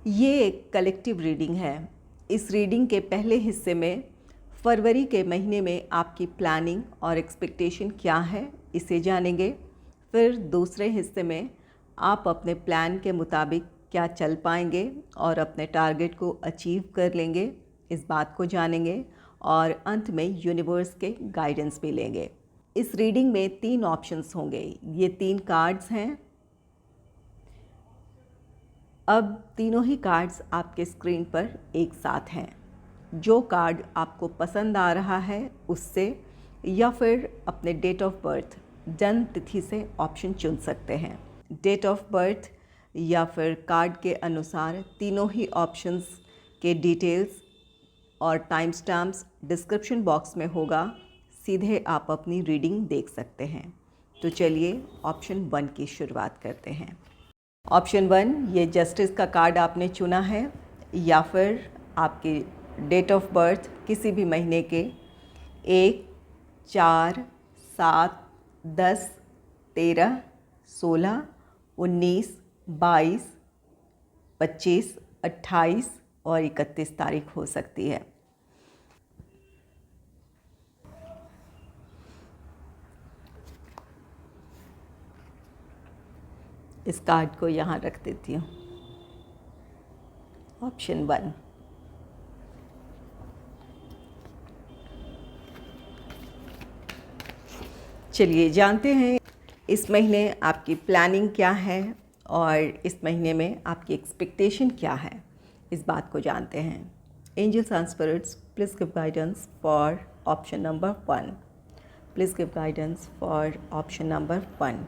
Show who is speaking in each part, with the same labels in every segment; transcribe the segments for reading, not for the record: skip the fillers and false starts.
Speaker 1: ये एक collective reading है। इस रीडिंग के पहले हिस्से में फरवरी के महीने में आपकी प्लानिंग और एक्सपेक्टेशन क्या है इसे जानेंगे। फिर दूसरे हिस्से में आप अपने प्लान के मुताबिक क्या चल पाएंगे और अपने टारगेट को अचीव कर लेंगे, इस बात को जानेंगे। और अंत में यूनिवर्स के गाइडेंस भी लेंगे। इस रीडिंग में 3 ऑप्शंस होंगे। ये 3 कार्ड्स हैं। अब तीनों ही कार्ड्स आपके स्क्रीन पर एक साथ हैं। जो कार्ड आपको पसंद आ रहा है उससे या फिर अपने डेट ऑफ बर्थ जन्म तिथि से ऑप्शन चुन सकते हैं। डेट ऑफ बर्थ या फिर कार्ड के अनुसार तीनों ही ऑप्शंस के डिटेल्स और टाइम स्टैम्प्स डिस्क्रिप्शन बॉक्स में होगा। सीधे आप अपनी रीडिंग देख सकते हैं। तो चलिए ऑप्शन 1 की शुरुआत करते हैं। ऑप्शन 1, ये जस्टिस का कार्ड आपने चुना है या फिर आपकी डेट ऑफ बर्थ किसी भी महीने के 1, 4, 7, 10, 13, 16, 19, 22, 25, 28 और 31 तारीख हो सकती है। इस कार्ड को यहाँ रख देती हूँ। ऑप्शन 1। चलिए जानते हैं इस महीने आपकी प्लानिंग क्या है और इस महीने में आपकी एक्सपेक्टेशन क्या है, इस बात को जानते हैं। Angels and spirits, please give guidance for option number 1। Please give guidance for option number 1।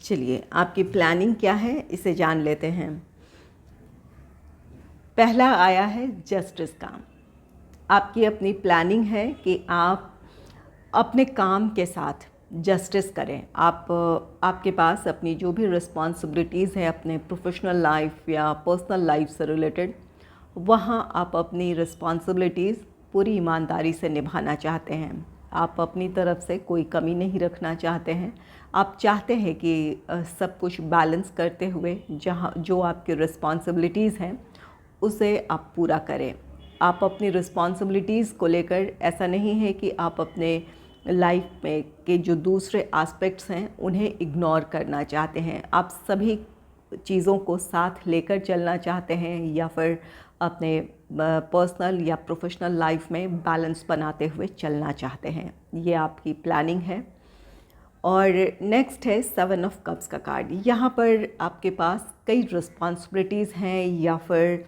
Speaker 1: चलिए आपकी प्लानिंग क्या है इसे जान लेते हैं। पहला आया है जस्टिस का। आपकी अपनी प्लानिंग है कि आप अपने काम के साथ जस्टिस करें। आपके पास अपनी जो भी रिस्पॉन्सिबिलिटीज़ है अपने प्रोफेशनल लाइफ या पर्सनल लाइफ से रिलेटेड, वहाँ आप अपनी रिस्पॉन्सिबिलिटीज़ पूरी ईमानदारी से निभाना चाहते हैं। आप अपनी तरफ से कोई कमी नहीं रखना चाहते हैं। आप चाहते हैं कि सब कुछ बैलेंस करते हुए जहाँ जो आपकी रिस्पॉन्सिबिलिटीज़ हैं उसे आप पूरा करें। आप अपनी रिस्पॉन्सिबिलिटीज़ को लेकर ऐसा नहीं है कि आप अपने लाइफ में के जो दूसरे एस्पेक्ट्स हैं उन्हें इग्नोर करना चाहते हैं। आप सभी चीज़ों को साथ लेकर चलना चाहते हैं या फिर अपने पर्सनल या प्रोफेशनल लाइफ में बैलेंस बनाते हुए चलना चाहते हैं। ये आपकी प्लानिंग है। और नेक्स्ट है 7 ऑफ कप्स का कार्ड। यहाँ पर आपके पास कई रिस्पॉन्सिबिलिटीज़ हैं या फिर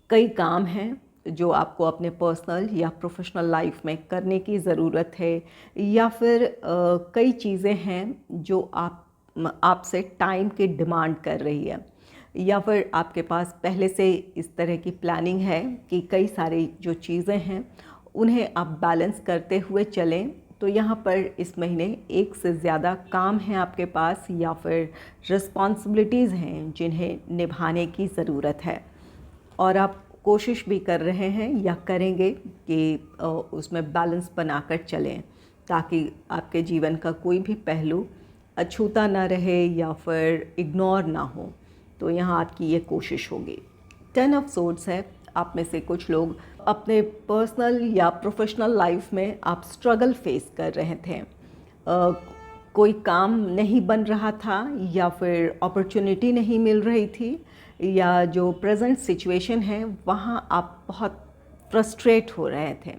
Speaker 1: कई काम हैं जो आपको अपने पर्सनल या प्रोफेशनल लाइफ में करने की ज़रूरत है, या फिर कई चीज़ें हैं जो आपसे टाइम की डिमांड कर रही है, या फिर आपके पास पहले से इस तरह की प्लानिंग है कि कई सारी जो चीज़ें हैं उन्हें आप बैलेंस करते हुए चलें। तो यहाँ पर इस महीने एक से ज़्यादा काम हैं आपके पास या फिर रिस्पॉन्सिबिलिटीज़ हैं जिन्हें निभाने की ज़रूरत है, और आप कोशिश भी कर रहे हैं या करेंगे कि उसमें बैलेंस बनाकर चलें ताकि आपके जीवन का कोई भी पहलू अछूता ना रहे या फिर इग्नोर ना हो। तो यहाँ आपकी ये कोशिश होगी। 10 ऑफ सोर्ड्स है। आप में से कुछ लोग अपने पर्सनल या प्रोफेशनल लाइफ में आप स्ट्रगल फेस कर रहे थे। कोई काम नहीं बन रहा था या फिर अपॉर्चुनिटी नहीं मिल रही थी, या जो प्रेजेंट सिचुएशन है वहाँ आप बहुत फ्रस्ट्रेट हो रहे थे,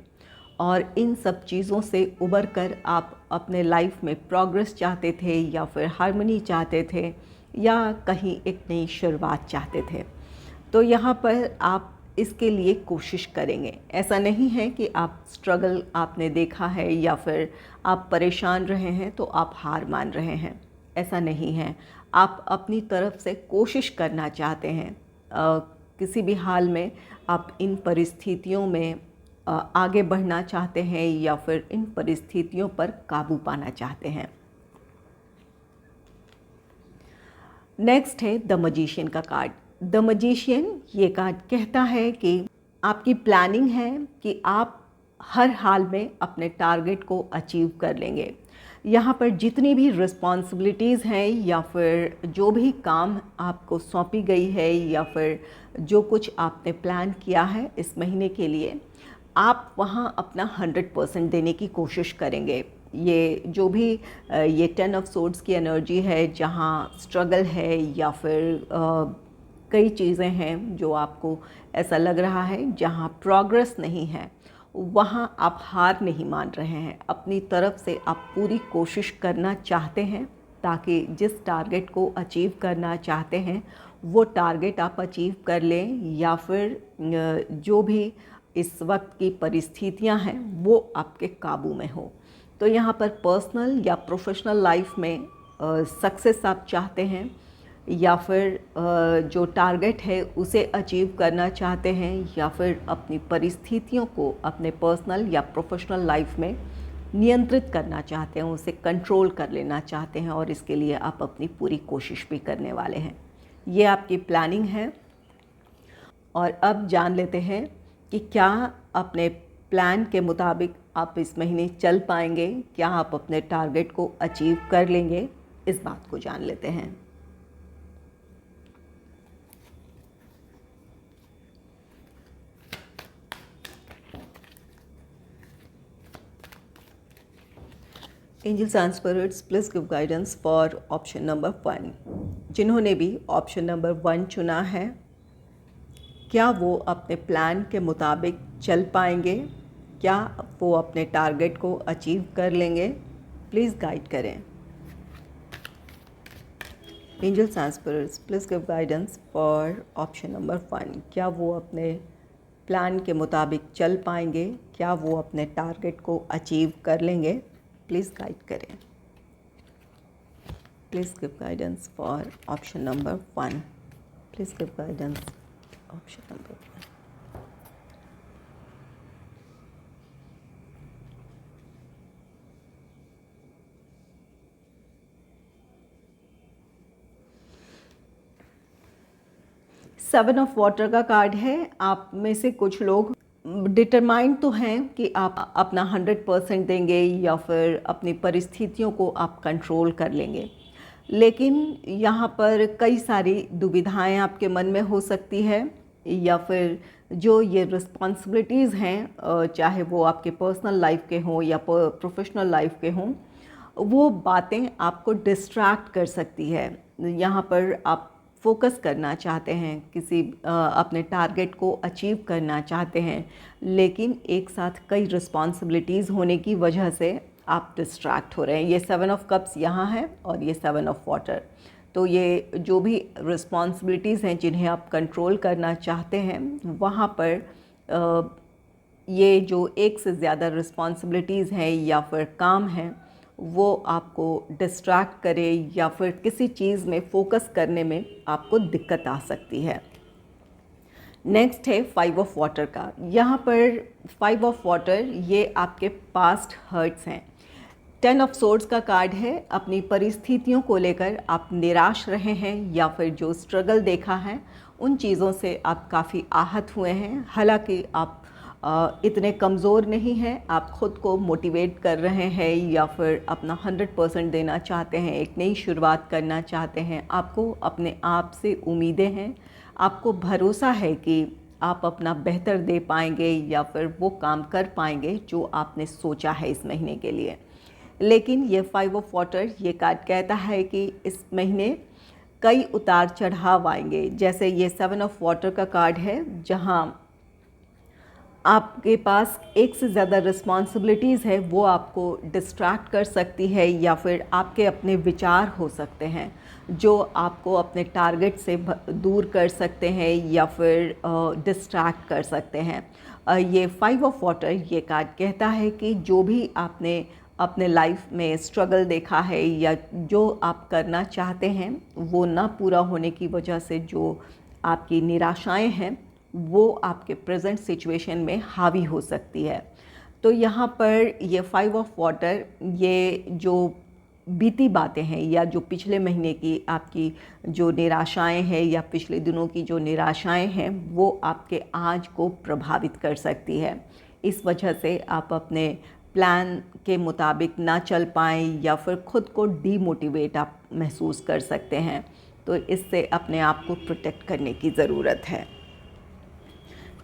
Speaker 1: और इन सब चीज़ों से उबर कर आप अपने लाइफ में प्रोग्रेस चाहते थे या फिर हार्मनी चाहते थे या कहीं एक नई शुरुआत चाहते थे। तो यहाँ पर आप इसके लिए कोशिश करेंगे। ऐसा नहीं है कि आप स्ट्रगल आपने देखा है या फिर आप परेशान रहे हैं तो आप हार मान रहे हैं, ऐसा नहीं है। आप अपनी तरफ से कोशिश करना चाहते हैं। किसी भी हाल में आप इन परिस्थितियों में आगे बढ़ना चाहते हैं या फिर इन परिस्थितियों पर काबू पाना चाहते हैं। नेक्स्ट है द मैजिशियन का कार्ड। द मैजिशियन ये कार्ड कहता है कि आपकी प्लानिंग है कि आप हर हाल में अपने टारगेट को अचीव कर लेंगे। यहाँ पर जितनी भी रिस्पॉन्सिबिलिटीज़ हैं या फिर जो भी काम आपको सौंपी गई है या फिर जो कुछ आपने प्लान किया है इस महीने के लिए, आप वहाँ अपना 100% देने की कोशिश करेंगे। ये जो भी ये 10 ऑफ सोर्ड्स की एनर्जी है, जहाँ स्ट्रगल है या फिर कई चीज़ें हैं जो आपको ऐसा लग रहा है जहाँ प्रोग्रेस नहीं है, वहाँ आप हार नहीं मान रहे हैं। अपनी तरफ से आप पूरी कोशिश करना चाहते हैं ताकि जिस टारगेट को अचीव करना चाहते हैं वो टारगेट आप अचीव कर लें, या फिर जो भी इस वक्त की परिस्थितियां हैं वो आपके काबू में हो। तो यहाँ पर पर्सनल या प्रोफेशनल लाइफ में सक्सेस आप चाहते हैं या फिर जो टारगेट है उसे अचीव करना चाहते हैं, या फिर अपनी परिस्थितियों को अपने पर्सनल या प्रोफेशनल लाइफ में नियंत्रित करना चाहते हैं, उसे कंट्रोल कर लेना चाहते हैं, और इसके लिए आप अपनी पूरी कोशिश भी करने वाले हैं। ये आपकी प्लानिंग है। और अब जान लेते हैं कि क्या अपने प्लान के मुताबिक आप इस महीने चल पाएंगे, क्या आप अपने टारगेट को अचीव कर लेंगे। इस बात को जान लेते हैं। Angels and spirits please give guidance for option number 1। जिन्होंने भी ऑप्शन नंबर 1 चुना है, क्या वो अपने प्लान के मुताबिक चल पाएंगे, क्या वो अपने टारगेट को अचीव कर लेंगे। प्लीज़ गाइड करें। Angels and spirits please give guidance for option number 1। क्या वो अपने प्लान के मुताबिक चल पाएंगे, क्या वो अपने टारगेट को अचीव कर लेंगे। प्लीज़ गाइड करें। Please give guidance for option number 1। Please give guidance option number 1। Seven of water का कार्ड है। आप में से कुछ लोग डिटरमाइंड तो हैं कि आप अपना 100% देंगे या फिर अपनी परिस्थितियों को आप कंट्रोल कर लेंगे, लेकिन यहाँ पर कई सारी दुविधाएं आपके मन में हो सकती है, या फिर जो ये रिस्पॉन्सिबिलिटीज़ हैं, चाहे वो आपके पर्सनल लाइफ के हों या प्रोफेशनल लाइफ के हों, वो बातें आपको डिस्ट्रैक्ट कर सकती है। यहाँ पर आप फोकस करना चाहते हैं, किसी अपने टारगेट को अचीव करना चाहते हैं, लेकिन एक साथ कई रिस्पॉन्सिबिलिटीज़ होने की वजह से आप डिस्ट्रैक्ट हो रहे हैं। ये 7 ऑफ कप्स यहाँ है और ये 7 ऑफ वाटर। तो ये जो भी रिस्पॉन्सिबिलिटीज़ हैं जिन्हें आप कंट्रोल करना चाहते हैं, वहाँ पर ये जो एक से ज़्यादा रिस्पॉन्सिबिलिटीज़ हैं या फिर काम हैं, वो आपको डिस्ट्रैक्ट करे या फिर किसी चीज़ में फोकस करने में आपको दिक्कत आ सकती है। नेक्स्ट है 5 ऑफ वाटर का। यहाँ पर 5 ऑफ वाटर ये आपके पास्ट हर्ट्स हैं। 10 ऑफ सोर्ड्स का कार्ड है। अपनी परिस्थितियों को लेकर आप निराश रहे हैं या फिर जो स्ट्रगल देखा है उन चीज़ों से आप काफ़ी आहत हुए हैं। हालांकि आप इतने कमज़ोर नहीं हैं, आप ख़ुद को मोटिवेट कर रहे हैं या फिर अपना 100% देना चाहते हैं, एक नई शुरुआत करना चाहते हैं। आपको अपने आप से उम्मीदें हैं, आपको भरोसा है कि आप अपना बेहतर दे पाएंगे या फिर वो काम कर पाएंगे जो आपने सोचा है इस महीने के लिए। लेकिन ये 5 ऑफ वाटर ये कार्ड कहता है कि इस महीने कई उतार चढ़ाव आएंगे। जैसे ये 7 ऑफ वाटर का कार्ड है, जहाँ आपके पास एक से ज़्यादा रिस्पॉन्सिबिलिटीज़ है, वो आपको डिस्ट्रैक्ट कर सकती है, या फिर आपके अपने विचार हो सकते हैं जो आपको अपने टारगेट से दूर कर सकते हैं या फिर डिस्ट्रैक्ट कर सकते हैं। ये 5 ऑफ वाटर ये कार्ड कहता है कि जो भी आपने अपने लाइफ में स्ट्रगल देखा है या जो आप करना चाहते हैं वो ना पूरा होने की वजह से जो आपकी निराशाएं हैं वो आपके प्रेजेंट सिचुएशन में हावी हो सकती है। तो यहाँ पर ये 5 ऑफ वाटर ये जो बीती बातें हैं या जो पिछले महीने की आपकी जो निराशाएं हैं या पिछले दिनों की जो निराशाएं हैं वो आपके आज को प्रभावित कर सकती है। इस वजह से आप अपने प्लान के मुताबिक ना चल पाएँ या फिर ख़ुद को डीमोटिवेट आप महसूस कर सकते हैं। तो इससे अपने आप को प्रोटेक्ट करने की ज़रूरत है।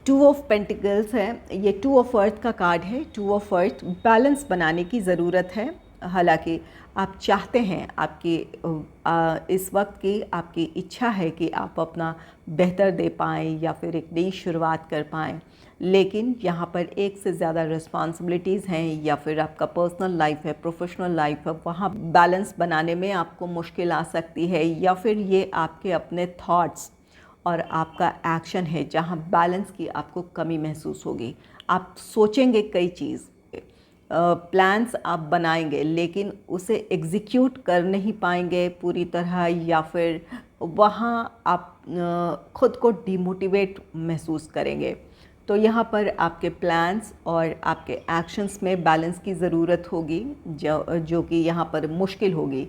Speaker 1: 2 ऑफ पेंटिकल्स है, ये 2 ऑफ अर्थ का कार्ड है। 2 ऑफ अर्थ, बैलेंस बनाने की ज़रूरत है। हालांकि आप चाहते हैं, आपकी इस वक्त की आपकी इच्छा है कि आप अपना बेहतर दे पाएँ या फिर एक नई शुरुआत कर पाएँ, लेकिन यहाँ पर एक से ज़्यादा रिस्पॉन्सिबिलिटीज़ हैं या फिर आपका पर्सनल लाइफ है, प्रोफेशनल लाइफ है, वहाँ बैलेंस बनाने में आपको मुश्किल आ सकती है या फिर ये आपके अपने थॉट्स और आपका एक्शन है जहाँ बैलेंस की आपको कमी महसूस होगी। आप सोचेंगे कई चीज़, प्लान्स आप बनाएंगे लेकिन उसे एग्जीक्यूट कर नहीं पाएंगे पूरी तरह या फिर वहाँ आप ख़ुद को डिमोटिवेट महसूस करेंगे। तो यहाँ पर आपके प्लान्स और आपके एक्शंस में बैलेंस की ज़रूरत होगी, जो कि यहाँ पर मुश्किल होगी।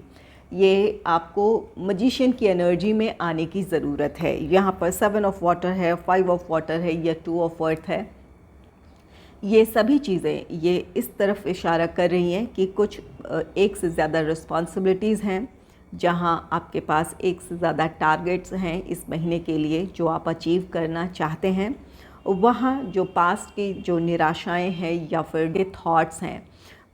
Speaker 1: ये आपको मजिशियन की एनर्जी में आने की ज़रूरत है। यहाँ पर 7 ऑफ वाटर है, 5 ऑफ वाटर है या 2 ऑफ अर्थ है। ये सभी चीज़ें ये इस तरफ इशारा कर रही हैं कि कुछ एक से ज़्यादा रिस्पॉन्सिबिलिटीज़ हैं, जहाँ आपके पास एक से ज़्यादा टारगेट्स हैं इस महीने के लिए जो आप अचीव करना चाहते हैं। वहाँ जो पास्ट की जो निराशाएं हैं या फिर थॉट्स हैं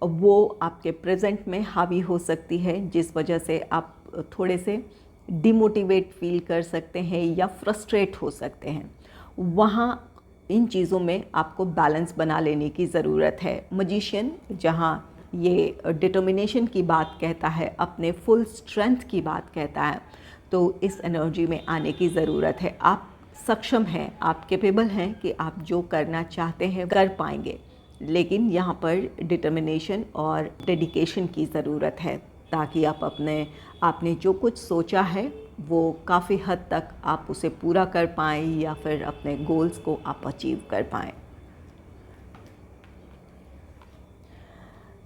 Speaker 1: वो आपके प्रेजेंट में हावी हो सकती है, जिस वजह से आप थोड़े से डिमोटिवेट फील कर सकते हैं या फ्रस्ट्रेट हो सकते हैं। वहाँ इन चीज़ों में आपको बैलेंस बना लेने की ज़रूरत है। मजिशियन जहाँ ये डिटर्मिनेशन की बात कहता है, अपने फुल स्ट्रेंथ की बात कहता है, तो इस एनर्जी में आने की ज़रूरत है। आप सक्षम हैं, आप कैपेबल हैं कि आप जो करना चाहते हैं कर पाएंगे, लेकिन यहाँ पर डिटर्मिनेशन और डेडिकेशन की ज़रूरत है ताकि आप आपने जो कुछ सोचा है वो काफ़ी हद तक आप उसे पूरा कर पाएँ या फिर अपने गोल्स को आप अचीव कर पाएँ।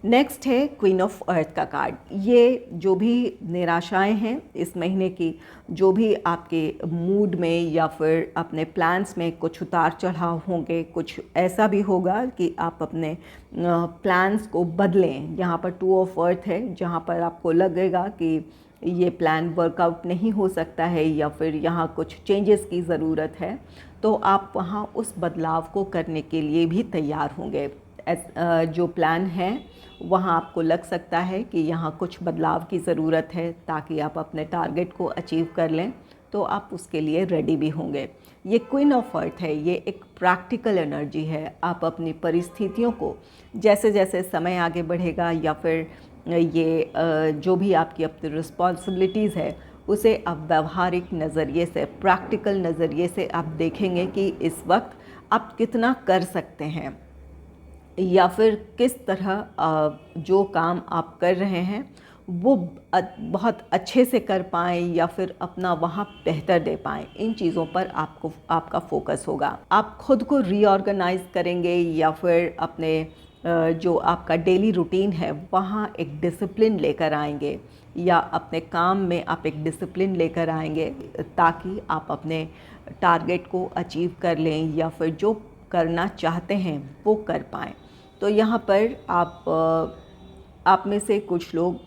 Speaker 1: नेक्स्ट है क्वीन ऑफ अर्थ का कार्ड। ये जो भी निराशाएं हैं इस महीने की, जो भी आपके मूड में या फिर अपने प्लान्स में कुछ उतार चढ़ाव होंगे, कुछ ऐसा भी होगा कि आप अपने प्लान्स को बदलें। यहाँ पर 2 ऑफ अर्थ है, जहाँ पर आपको लगेगा कि ये प्लान वर्कआउट नहीं हो सकता है या फिर यहाँ कुछ चेंजेस की ज़रूरत है, तो आप वहाँ उस बदलाव को करने के लिए भी तैयार होंगे। जो प्लान है वहाँ आपको लग सकता है कि यहाँ कुछ बदलाव की ज़रूरत है ताकि आप अपने टारगेट को अचीव कर लें, तो आप उसके लिए रेडी भी होंगे। ये क्वीन ऑफ अर्थ है, ये एक प्रैक्टिकल एनर्जी है। आप अपनी परिस्थितियों को जैसे जैसे समय आगे बढ़ेगा या फिर ये जो भी आपकी अपनी रिस्पॉन्सिबिलिटीज़ है उसे आप व्यवहारिक नज़रिए से, प्रैक्टिकल नज़रिए से आप देखेंगे कि इस वक्त आप कितना कर सकते हैं या फिर किस तरह जो काम आप कर रहे हैं वो बहुत अच्छे से कर पाएँ या फिर अपना वहाँ बेहतर दे पाएँ। इन चीज़ों पर आपका फोकस होगा। आप खुद को रीऑर्गेनाइज़ करेंगे या फिर अपने जो आपका डेली रूटीन है वहाँ एक डिसिप्लिन लेकर आएंगे या अपने काम में आप एक डिसिप्लिन लेकर आएंगे ताकि आप अपने टारगेट को अचीव कर लें या फिर जो करना चाहते हैं वो कर पाएँ। तो यहाँ पर आप में से कुछ लोग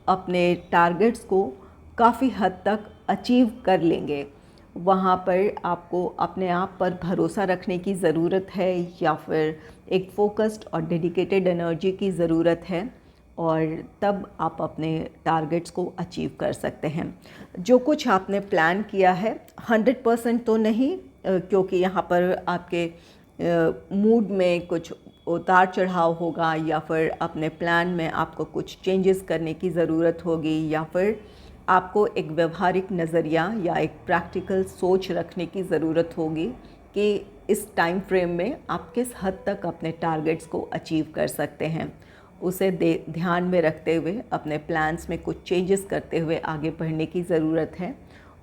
Speaker 1: अपने टारगेट्स को काफ़ी हद तक अचीव कर लेंगे। वहाँ पर आपको अपने आप पर भरोसा रखने की ज़रूरत है या फिर एक फोकस्ड और डेडिकेटेड एनर्जी की ज़रूरत है, और तब आप अपने टारगेट्स को अचीव कर सकते हैं। जो कुछ आपने प्लान किया है 100% तो नहीं, क्योंकि यहाँ पर आपके मूड में कुछ उतार चढ़ाव होगा या फिर अपने प्लान में आपको कुछ चेंजेस करने की ज़रूरत होगी या फिर आपको एक व्यवहारिक नज़रिया या एक प्रैक्टिकल सोच रखने की ज़रूरत होगी कि इस टाइम फ्रेम में आप किस हद तक अपने टारगेट्स को अचीव कर सकते हैं। उसे ध्यान में रखते हुए अपने प्लान्स में कुछ चेंजेस करते हुए आगे बढ़ने की ज़रूरत है,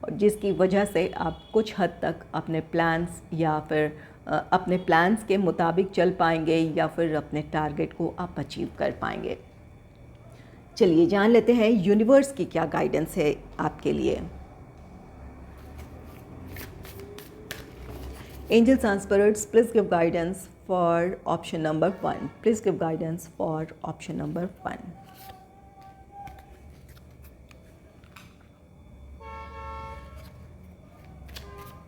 Speaker 1: और जिसकी वजह से आप कुछ हद तक अपने प्लान्स या फिर अपने प्लान्स के मुताबिक चल पाएंगे या फिर अपने टारगेट को आप अचीव कर पाएंगे। चलिए जान लेते हैं यूनिवर्स की क्या गाइडेंस है आपके लिए। Angels and spirits, please give guidance for option number 1। Please give guidance for option number 1।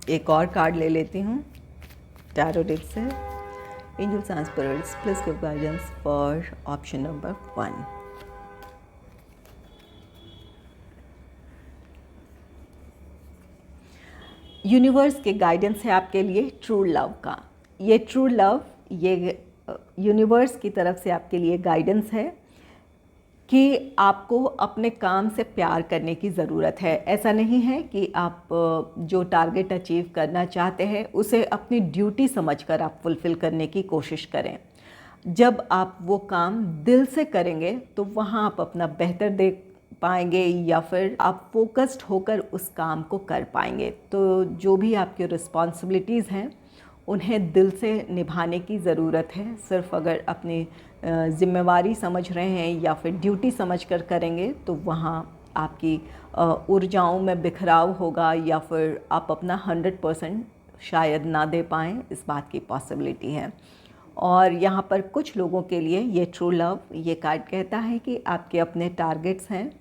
Speaker 1: एक और कार्ड ले लेती हूँ टैरो डेक से। Angels and spirits, please give guidance for option number 1। Universe के गाइडेंस है आपके लिए ट्रू लव का। ये ट्रू लव, ये यूनिवर्स की तरफ से आपके लिए गाइडेंस है कि आपको अपने काम से प्यार करने की ज़रूरत है। ऐसा नहीं है कि आप जो टारगेट अचीव करना चाहते हैं उसे अपनी ड्यूटी समझकर आप फुलफ़िल करने की कोशिश करें। जब आप वो काम दिल से करेंगे तो वहाँ आप अपना बेहतर दे पाएंगे या फिर आप फोकस्ड होकर उस काम को कर पाएंगे। तो जो भी आपकी रिस्पॉन्सिबिलिटीज़ हैं उन्हें दिल से निभाने की ज़रूरत है। सिर्फ अगर अपनी ज़िम्मेवारी समझ रहे हैं या फिर ड्यूटी समझकर करेंगे तो वहाँ आपकी ऊर्जाओं में बिखराव होगा या फिर आप अपना 100% शायद ना दे पाएँ, इस बात की पॉसिबिलिटी है। और यहाँ पर कुछ लोगों के लिए ये ट्रू लव, ये कार्ड कहता है कि आपके अपने टारगेट्स हैं,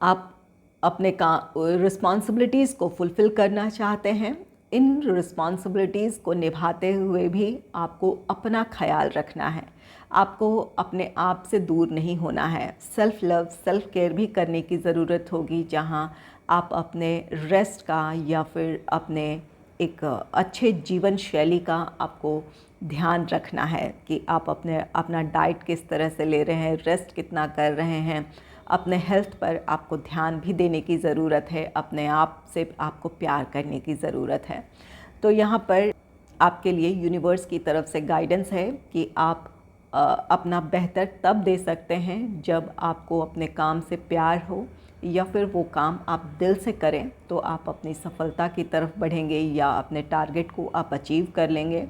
Speaker 1: आप अपने रिस्पॉन्सिबिलिटीज़ को फुलफ़िल करना चाहते हैं। इन रिस्पॉन्सिबिलिटीज़ को निभाते हुए भी आपको अपना ख्याल रखना है, आपको अपने आप से दूर नहीं होना है। सेल्फ़ लव, सेल्फ़ केयर भी करने की ज़रूरत होगी, जहाँ आप अपने रेस्ट का या फिर अपने एक अच्छे जीवन शैली का आपको ध्यान रखना है कि आप अपना डाइट किस तरह से ले रहे हैं, रेस्ट कितना कर रहे हैं। अपने हेल्थ पर आपको ध्यान भी देने की ज़रूरत है, अपने आप से आपको प्यार करने की ज़रूरत है। तो यहाँ पर आपके लिए यूनिवर्स की तरफ से गाइडेंस है कि आप अपना बेहतर तब दे सकते हैं जब आपको अपने काम से प्यार हो या फिर वो काम आप दिल से करें, तो आप अपनी सफलता की तरफ बढ़ेंगे या अपने टारगेट को आप अचीव कर लेंगे।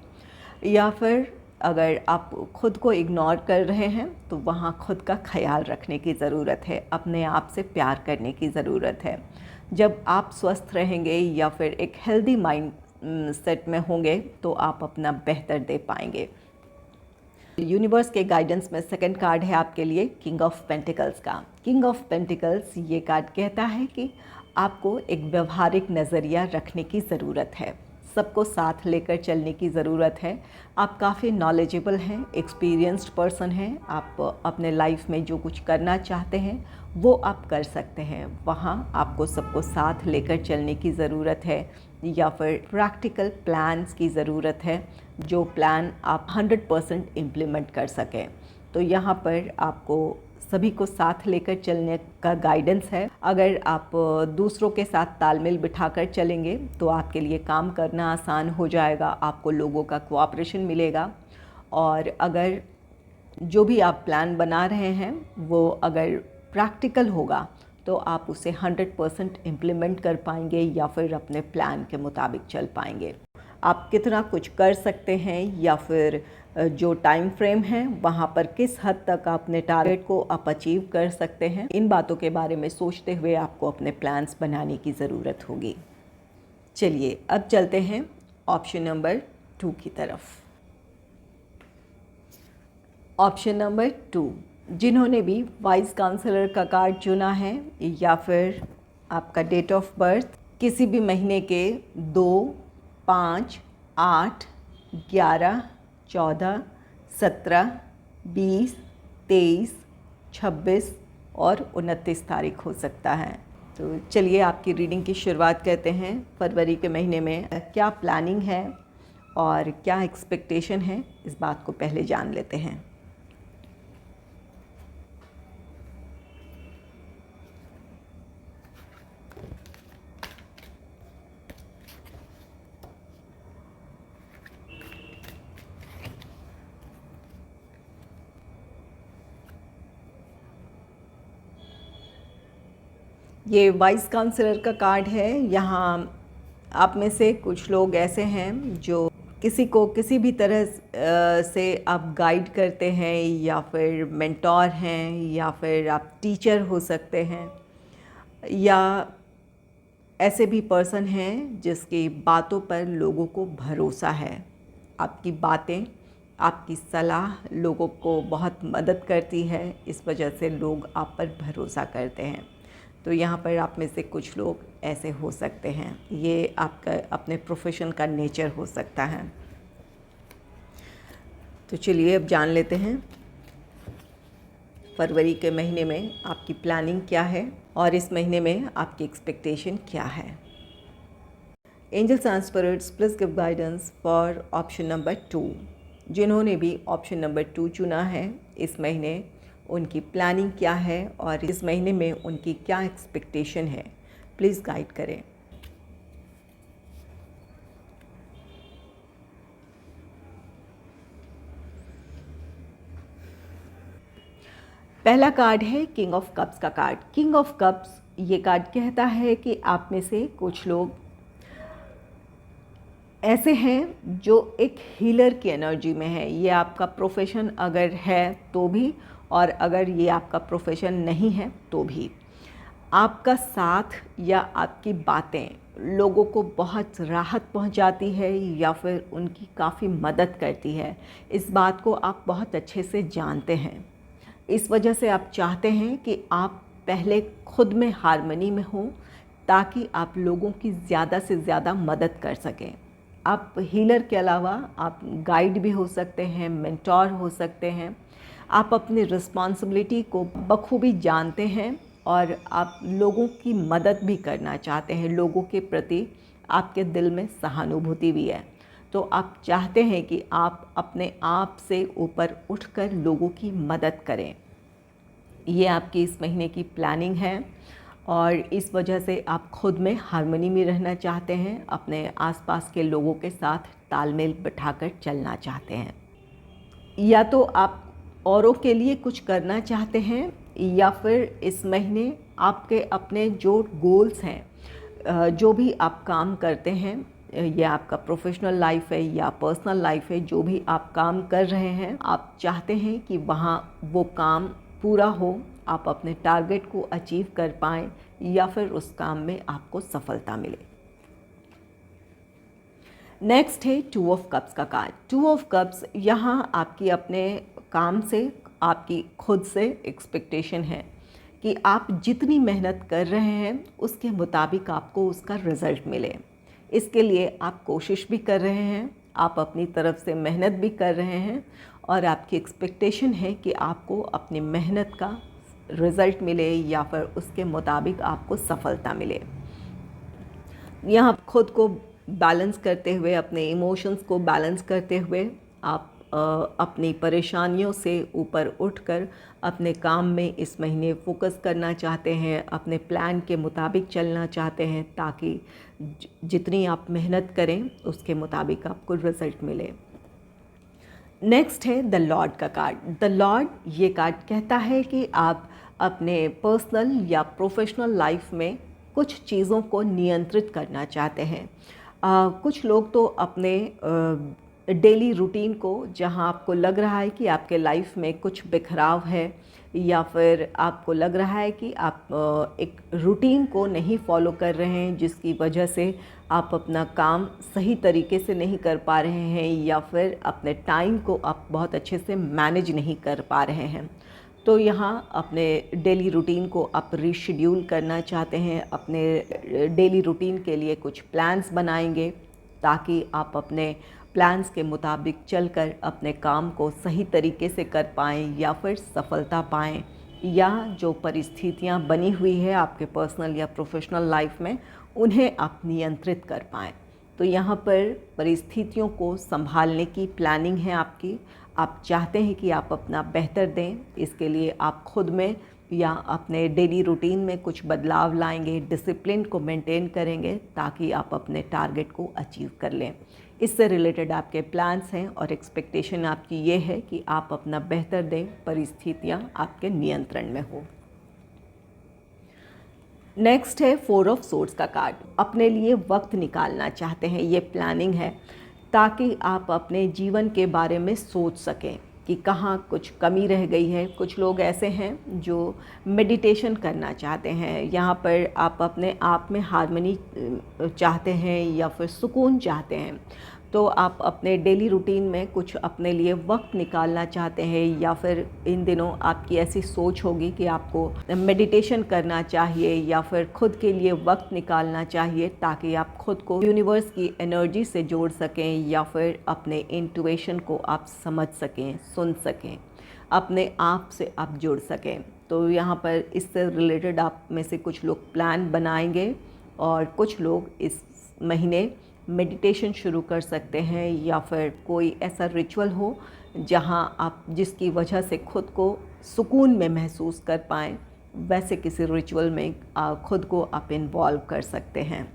Speaker 1: या फिर अगर आप खुद को इग्नोर कर रहे हैं तो वहाँ खुद का ख्याल रखने की ज़रूरत है, अपने आप से प्यार करने की ज़रूरत है। जब आप स्वस्थ रहेंगे या फिर एक हेल्दी माइंड सेट में होंगे तो आप अपना बेहतर दे पाएंगे। यूनिवर्स के गाइडेंस में सेकंड कार्ड है आपके लिए किंग ऑफ पेंटिकल्स का। किंग ऑफ पेंटिकल्स ये कार्ड कहता है कि आपको एक व्यवहारिक नज़रिया रखने की ज़रूरत है, सबको साथ लेकर चलने की ज़रूरत है। आप काफ़ी नॉलेजेबल हैं, एक्सपीरियंस्ड पर्सन हैं, आप अपने लाइफ में जो कुछ करना चाहते हैं वो आप कर सकते हैं। वहाँ आपको सबको साथ लेकर चलने की ज़रूरत है या फिर प्रैक्टिकल प्लान्स की ज़रूरत है, जो प्लान आप 100% इम्प्लीमेंट कर सकें। तो यहाँ पर आपको सभी को साथ लेकर चलने का गाइडेंस है। अगर आप दूसरों के साथ तालमेल बिठाकर चलेंगे तो आपके लिए काम करना आसान हो जाएगा, आपको लोगों का कोऑपरेशन मिलेगा। और अगर जो भी आप प्लान बना रहे हैं वो अगर प्रैक्टिकल होगा तो आप उसे 100% इम्प्लीमेंट कर पाएंगे या फिर अपने प्लान के मुताबिक चल पाएंगे। आप कितना कुछ कर सकते हैं या फिर जो टाइम फ्रेम है वहाँ पर किस हद तक अपने टारगेट को आप अचीव कर सकते हैं, इन बातों के बारे में सोचते हुए आपको अपने प्लान्स बनाने की ज़रूरत होगी। चलिए अब चलते हैं ऑप्शन नंबर 2 की तरफ। ऑप्शन नंबर 2, जिन्होंने भी वाइस काउंसलर का कार्ड चुना है या फिर आपका डेट ऑफ बर्थ किसी भी महीने के 2, 5, 8, 11, 14, 17, 20, 23, 26 और 29 तारीख हो सकता है। तो चलिए आपकी रीडिंग की शुरुआत करते हैं। फरवरी के महीने में क्या प्लानिंग है और क्या एक्सपेक्टेशन है, इस बात को पहले जान लेते हैं। ये वाइस काउंसलर का कार्ड है। यहाँ आप में से कुछ लोग ऐसे हैं जो किसी को किसी भी तरह से आप गाइड करते हैं, या फिर मेंटोर हैं, या फिर आप टीचर हो सकते हैं, या ऐसे भी पर्सन हैं जिसकी बातों पर लोगों को भरोसा है। आपकी बातें, आपकी सलाह लोगों को बहुत मदद करती है, इस वजह से लोग आप पर भरोसा करते हैं। तो यहाँ पर आप में से कुछ लोग ऐसे हो सकते हैं। ये आपका अपने प्रोफेशन का नेचर हो सकता है। तो चलिए अब जान लेते हैं फरवरी के महीने में आपकी प्लानिंग क्या है और इस महीने में आपकी एक्सपेक्टेशन क्या है। Angels and spirits please give guidance for option number 2। जिन्होंने भी ऑप्शन नंबर 2 चुना है, इस महीने उनकी प्लानिंग क्या है और इस महीने में उनकी क्या एक्सपेक्टेशन है, प्लीज़ गाइड करें। पहला कार्ड है किंग ऑफ कप्स का कार्ड। किंग ऑफ कप्स ये कार्ड कहता है कि आप में से कुछ लोग ऐसे हैं जो एक हीलर की एनर्जी में है। ये आपका प्रोफेशन अगर है तो भी, और अगर ये आपका प्रोफेशन नहीं है तो भी, आपका साथ या आपकी बातें लोगों को बहुत राहत पहुंचाती है या फिर उनकी काफ़ी मदद करती है। इस बात को आप बहुत अच्छे से जानते हैं। इस वजह से आप चाहते हैं कि आप पहले खुद में हार्मनी में हों ताकि आप लोगों की ज़्यादा से ज़्यादा मदद कर सकें। आप हीलर के अलावा आप गाइड भी हो सकते हैं, मेंटोर हो सकते हैं। आप अपनी रिस्पॉन्सिबिलिटी को बखूबी जानते हैं और आप लोगों की मदद भी करना चाहते हैं। लोगों के प्रति आपके दिल में सहानुभूति भी है। तो आप चाहते हैं कि आप अपने आप से ऊपर उठकर लोगों की मदद करें। ये आपकी इस महीने की प्लानिंग है और इस वजह से आप खुद में हार्मनी में रहना चाहते हैं, अपने आसपास के लोगों के साथ तालमेल बिठाकर चलना चाहते हैं। या तो आप औरों के लिए कुछ करना चाहते हैं, या फिर इस महीने आपके अपने जो गोल्स हैं, जो भी आप काम करते हैं, या आपका प्रोफेशनल लाइफ है या पर्सनल लाइफ है, जो भी आप काम कर रहे हैं, आप चाहते हैं कि वहाँ वो काम पूरा हो, आप अपने टारगेट को अचीव कर पाएँ या फिर उस काम में आपको सफलता मिले। नेक्स्ट है 2 ऑफ कप्स का कार्ड। 2 ऑफ कप्स यहाँ आपकी अपने काम से, आपकी खुद से एक्सपेक्टेशन है कि आप जितनी मेहनत कर रहे हैं उसके मुताबिक आपको उसका रिज़ल्ट मिले। इसके लिए आप कोशिश भी कर रहे हैं, आप अपनी तरफ से मेहनत भी कर रहे हैं और आपकी एक्सपेक्टेशन है कि आपको अपनी मेहनत का रिज़ल्ट मिले या फिर उसके मुताबिक आपको सफलता मिले। यहाँ खुद को बैलेंस करते हुए, अपने इमोशंस को बैलेंस करते हुए आप अपनी परेशानियों से ऊपर उठकर अपने काम में इस महीने फोकस करना चाहते हैं, अपने प्लान के मुताबिक चलना चाहते हैं ताकि जितनी आप मेहनत करें उसके मुताबिक आपको रिज़ल्ट मिले। नेक्स्ट है द लॉर्ड का कार्ड। द लॉर्ड ये कार्ड कहता है कि आप अपने पर्सनल या प्रोफेशनल लाइफ में कुछ चीज़ों को नियंत्रित करना चाहते हैं। कुछ लोग तो अपने डेली रूटीन को, जहां आपको लग रहा है कि आपके लाइफ में कुछ बिखराव है या फिर आपको लग रहा है कि आप एक रूटीन को नहीं फॉलो कर रहे हैं, जिसकी वजह से आप अपना काम सही तरीके से नहीं कर पा रहे हैं या फिर अपने टाइम को आप बहुत अच्छे से मैनेज नहीं कर पा रहे हैं, तो यहाँ अपने डेली रूटीन को आप रीशेड्यूल करना चाहते हैं। अपने डेली रूटीन के लिए कुछ प्लान्स बनाएंगे ताकि आप अपने प्लान्स के मुताबिक चलकर अपने काम को सही तरीके से कर पाएँ या फिर सफलता पाएँ, या जो परिस्थितियाँ बनी हुई है आपके पर्सनल या प्रोफेशनल लाइफ में उन्हें आप नियंत्रित कर पाएँ। तो यहाँ पर परिस्थितियों को संभालने की प्लानिंग है आपकी। आप चाहते हैं कि आप अपना बेहतर दें, इसके लिए आप खुद में या अपने डेली रूटीन में कुछ बदलाव लाएंगे, डिसिप्लिन को मेंटेन करेंगे ताकि आप अपने टारगेट को अचीव कर लें। इससे रिलेटेड आपके प्लान्स हैं और एक्सपेक्टेशन आपकी ये है कि आप अपना बेहतर दें, परिस्थितियाँ आपके नियंत्रण में हो। नेक्स्ट है 4 ऑफ सोर्ड्स का कार्ड। अपने लिए वक्त निकालना चाहते हैं, ये प्लानिंग है ताकि आप अपने जीवन के बारे में सोच सकें कि कहाँ कुछ कमी रह गई है। कुछ लोग ऐसे हैं जो मेडिटेशन करना चाहते हैं, यहाँ पर आप अपने आप में हार्मनी चाहते हैं या फिर सुकून चाहते हैं, तो आप अपने डेली रूटीन में कुछ अपने लिए वक्त निकालना चाहते हैं, या फिर इन दिनों आपकी ऐसी सोच होगी कि आपको मेडिटेशन करना चाहिए या फिर खुद के लिए वक्त निकालना चाहिए ताकि आप खुद को यूनिवर्स की एनर्जी से जोड़ सकें या फिर अपने इंट्यूशन को आप समझ सकें, सुन सकें, अपने आप से आप जुड़ सकें। तो यहाँ पर इससे रिलेटेड आप में से कुछ लोग प्लान बनाएंगे और कुछ लोग इस महीने मेडिटेशन शुरू कर सकते हैं, या फिर कोई ऐसा रिचुअल हो जहां आप जिसकी वजह से खुद को सुकून में महसूस कर पाएँ, वैसे किसी रिचुअल में खुद को आप इन्वॉल्व कर सकते हैं।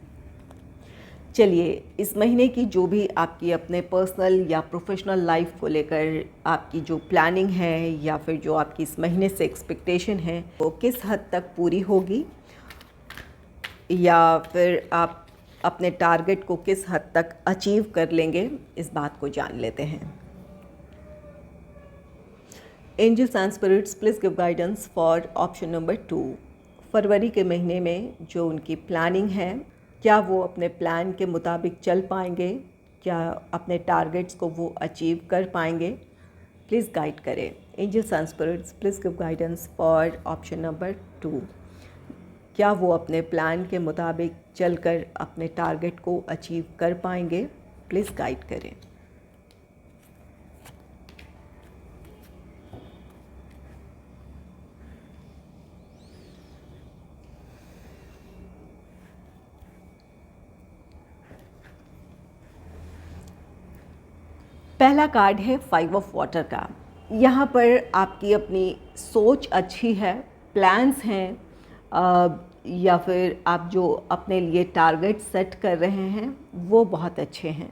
Speaker 1: चलिए, इस महीने की जो भी आपकी अपने पर्सनल या प्रोफेशनल लाइफ को लेकर आपकी जो प्लानिंग है या फिर जो आपकी इस महीने से एक्सपेक्टेशन है वो किस हद तक पूरी होगी, या फिर आप अपने टारगेट को किस हद तक अचीव कर लेंगे, इस बात को जान लेते हैं। Angels and spirits please give guidance for option number 2। फरवरी के महीने में जो उनकी प्लानिंग है, क्या वो अपने प्लान के मुताबिक चल पाएंगे, क्या अपने टारगेट्स को वो अचीव कर पाएंगे? प्लीज़ गाइड करें। Angels and spirits please give guidance for option number 2। क्या वो अपने प्लान के मुताबिक चलकर अपने टारगेट को अचीव कर पाएंगे? प्लीज़ गाइड करें। पहला कार्ड है 5 ऑफ वाटर का। यहाँ पर आपकी अपनी सोच अच्छी है, प्लान्स हैं, या फिर आप जो अपने लिए टारगेट सेट कर रहे हैं वो बहुत अच्छे हैं।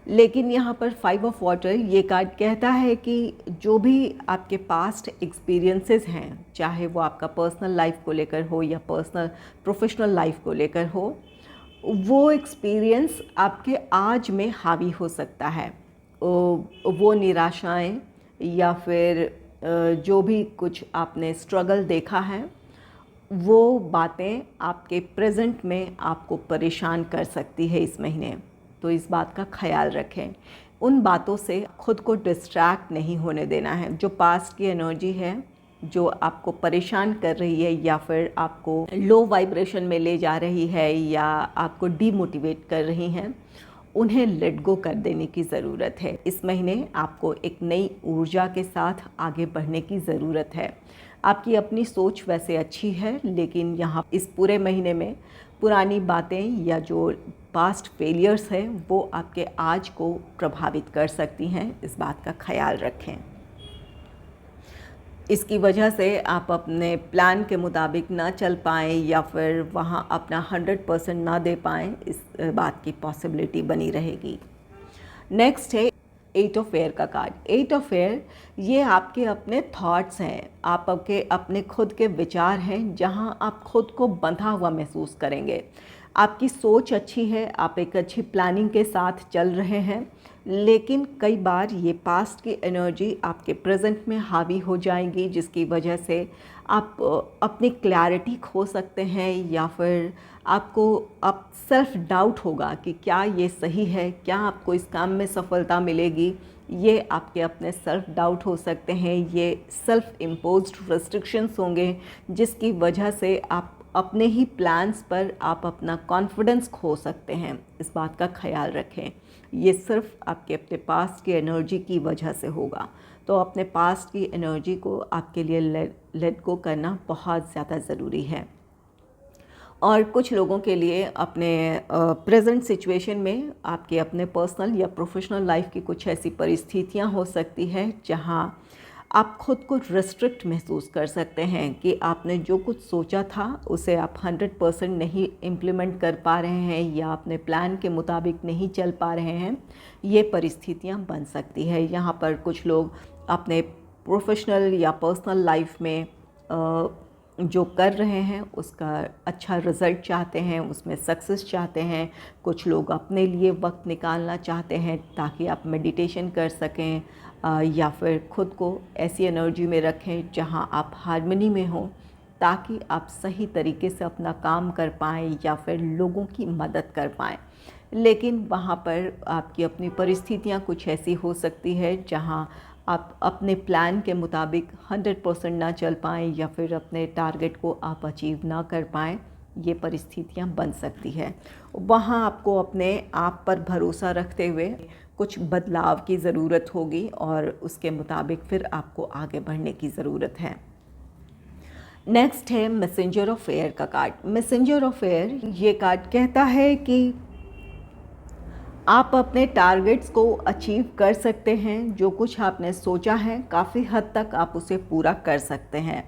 Speaker 1: लेकिन यहाँ पर 5 ऑफ वाटर ये कार्ड कहता है कि जो भी आपके पास्ट एक्सपीरियंसेस हैं, चाहे वो आपका पर्सनल लाइफ को लेकर हो या पर्सनल प्रोफेशनल लाइफ को लेकर हो, वो एक्सपीरियंस आपके आज में हावी हो सकता है। वो निराशाएं या फिर जो भी कुछ आपने स्ट्रगल देखा है, वो बातें आपके प्रेजेंट में आपको परेशान कर सकती है इस महीने। तो इस बात का ख्याल रखें, उन बातों से खुद को डिस्ट्रैक्ट नहीं होने देना है। जो पास्ट की एनर्जी है जो आपको परेशान कर रही है या फिर आपको लो वाइब्रेशन में ले जा रही है या आपको डीमोटिवेट कर रही हैं, उन्हें लेट गो कर देने की ज़रूरत है। इस महीने आपको एक नई ऊर्जा के साथ आगे बढ़ने की ज़रूरत है। आपकी अपनी सोच वैसे अच्छी है, लेकिन यहाँ इस पूरे महीने में पुरानी बातें या जो पास्ट फेलियर्स हैं वो आपके आज को प्रभावित कर सकती हैं। इस बात का ख्याल रखें। इसकी वजह से आप अपने प्लान के मुताबिक ना चल पाएँ या फिर वहाँ अपना 100% ना दे पाएँ, इस बात की पॉसिबिलिटी बनी रहेगी। नेक्स्ट है 8 ऑफ एयर का कार्ड। 8 ऑफ एयर ये आपके अपने थॉट्स हैं, आपके अपने खुद के विचार हैं, जहाँ आप खुद को बंधा हुआ महसूस करेंगे। आपकी सोच अच्छी है, आप एक अच्छी प्लानिंग के साथ चल रहे हैं, लेकिन कई बार ये पास्ट की एनर्जी आपके प्रेजेंट में हावी हो जाएगी, जिसकी वजह से आप अपनी क्लैरिटी खो सकते हैं या फिर आपको अब सेल्फ डाउट होगा कि क्या ये सही है, क्या आपको इस काम में सफलता मिलेगी। ये आपके अपने सेल्फ डाउट हो सकते हैं, ये सेल्फ इम्पोज्ड रेस्ट्रिक्शंस होंगे, जिसकी वजह से आप अपने ही प्लान्स पर आप अपना कॉन्फिडेंस खो सकते हैं। इस बात का ख्याल रखें। ये सिर्फ आपके अपने पास्ट की एनर्जी की वजह से होगा, तो अपने पास्ट की एनर्जी को आपके लिए लेट गो करना बहुत ज़्यादा ज़रूरी है। और कुछ लोगों के लिए अपने प्रेजेंट सिचुएशन में आपके अपने पर्सनल या प्रोफेशनल लाइफ की कुछ ऐसी परिस्थितियां हो सकती है जहां आप खुद को रेस्ट्रिक्ट महसूस कर सकते हैं कि आपने जो कुछ सोचा था उसे आप 100% नहीं इम्प्लीमेंट कर पा रहे हैं या अपने प्लान के मुताबिक नहीं चल पा रहे हैं। ये परिस्थितियां बन सकती है। यहाँ पर कुछ लोग अपने प्रोफेशनल या पर्सनल लाइफ में जो कर रहे हैं उसका अच्छा रिज़ल्ट चाहते हैं, उसमें सक्सेस चाहते हैं। कुछ लोग अपने लिए वक्त निकालना चाहते हैं ताकि आप मेडिटेशन कर सकें, या फिर ख़ुद को ऐसी एनर्जी में रखें जहां आप हार्मनी में हों, ताकि आप सही तरीके से अपना काम कर पाएँ या फिर लोगों की मदद कर पाएँ। लेकिन वहाँ पर आपकी अपनी परिस्थितियाँ कुछ ऐसी हो सकती है जहाँ आप अपने प्लान के मुताबिक 100% ना चल पाएँ या फिर अपने टारगेट को आप अचीव ना कर पाएँ। ये परिस्थितियाँ बन सकती है। वहाँ आपको अपने आप पर भरोसा रखते हुए कुछ बदलाव की ज़रूरत होगी और उसके मुताबिक फिर आपको आगे बढ़ने की ज़रूरत है। नेक्स्ट है मैसेंजर ऑफ एयर का कार्ड। मैसेंजर ऑफ एयर ये कार्ड कहता है कि आप अपने टारगेट्स को अचीव कर सकते हैं। जो कुछ आपने सोचा है काफ़ी हद तक आप उसे पूरा कर सकते हैं।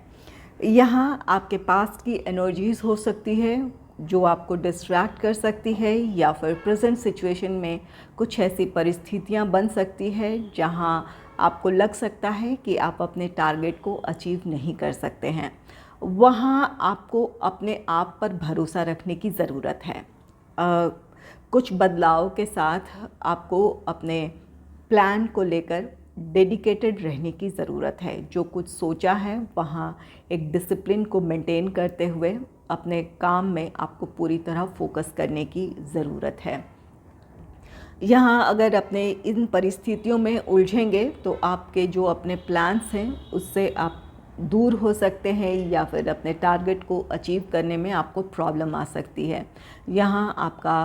Speaker 1: यहाँ आपके पास की एनर्जीज़ हो सकती है जो आपको डिस्ट्रैक्ट कर सकती है, या फिर प्रेजेंट सिचुएशन में कुछ ऐसी परिस्थितियाँ बन सकती है जहाँ आपको लग सकता है कि आप अपने टारगेट को अचीव नहीं कर सकते हैं। वहाँ आपको अपने आप पर भरोसा रखने की ज़रूरत है। कुछ बदलाव के साथ आपको अपने प्लान को लेकर डेडिकेटेड रहने की ज़रूरत है। जो कुछ सोचा है वहाँ एक डिसिप्लिन को मेंटेन करते हुए अपने काम में आपको पूरी तरह फोकस करने की ज़रूरत है। यहाँ अगर अपने इन परिस्थितियों में उलझेंगे तो आपके जो अपने प्लान्स हैं उससे आप दूर हो सकते हैं, या फिर अपने टारगेट को अचीव करने में आपको प्रॉब्लम आ सकती है। यहाँ आपका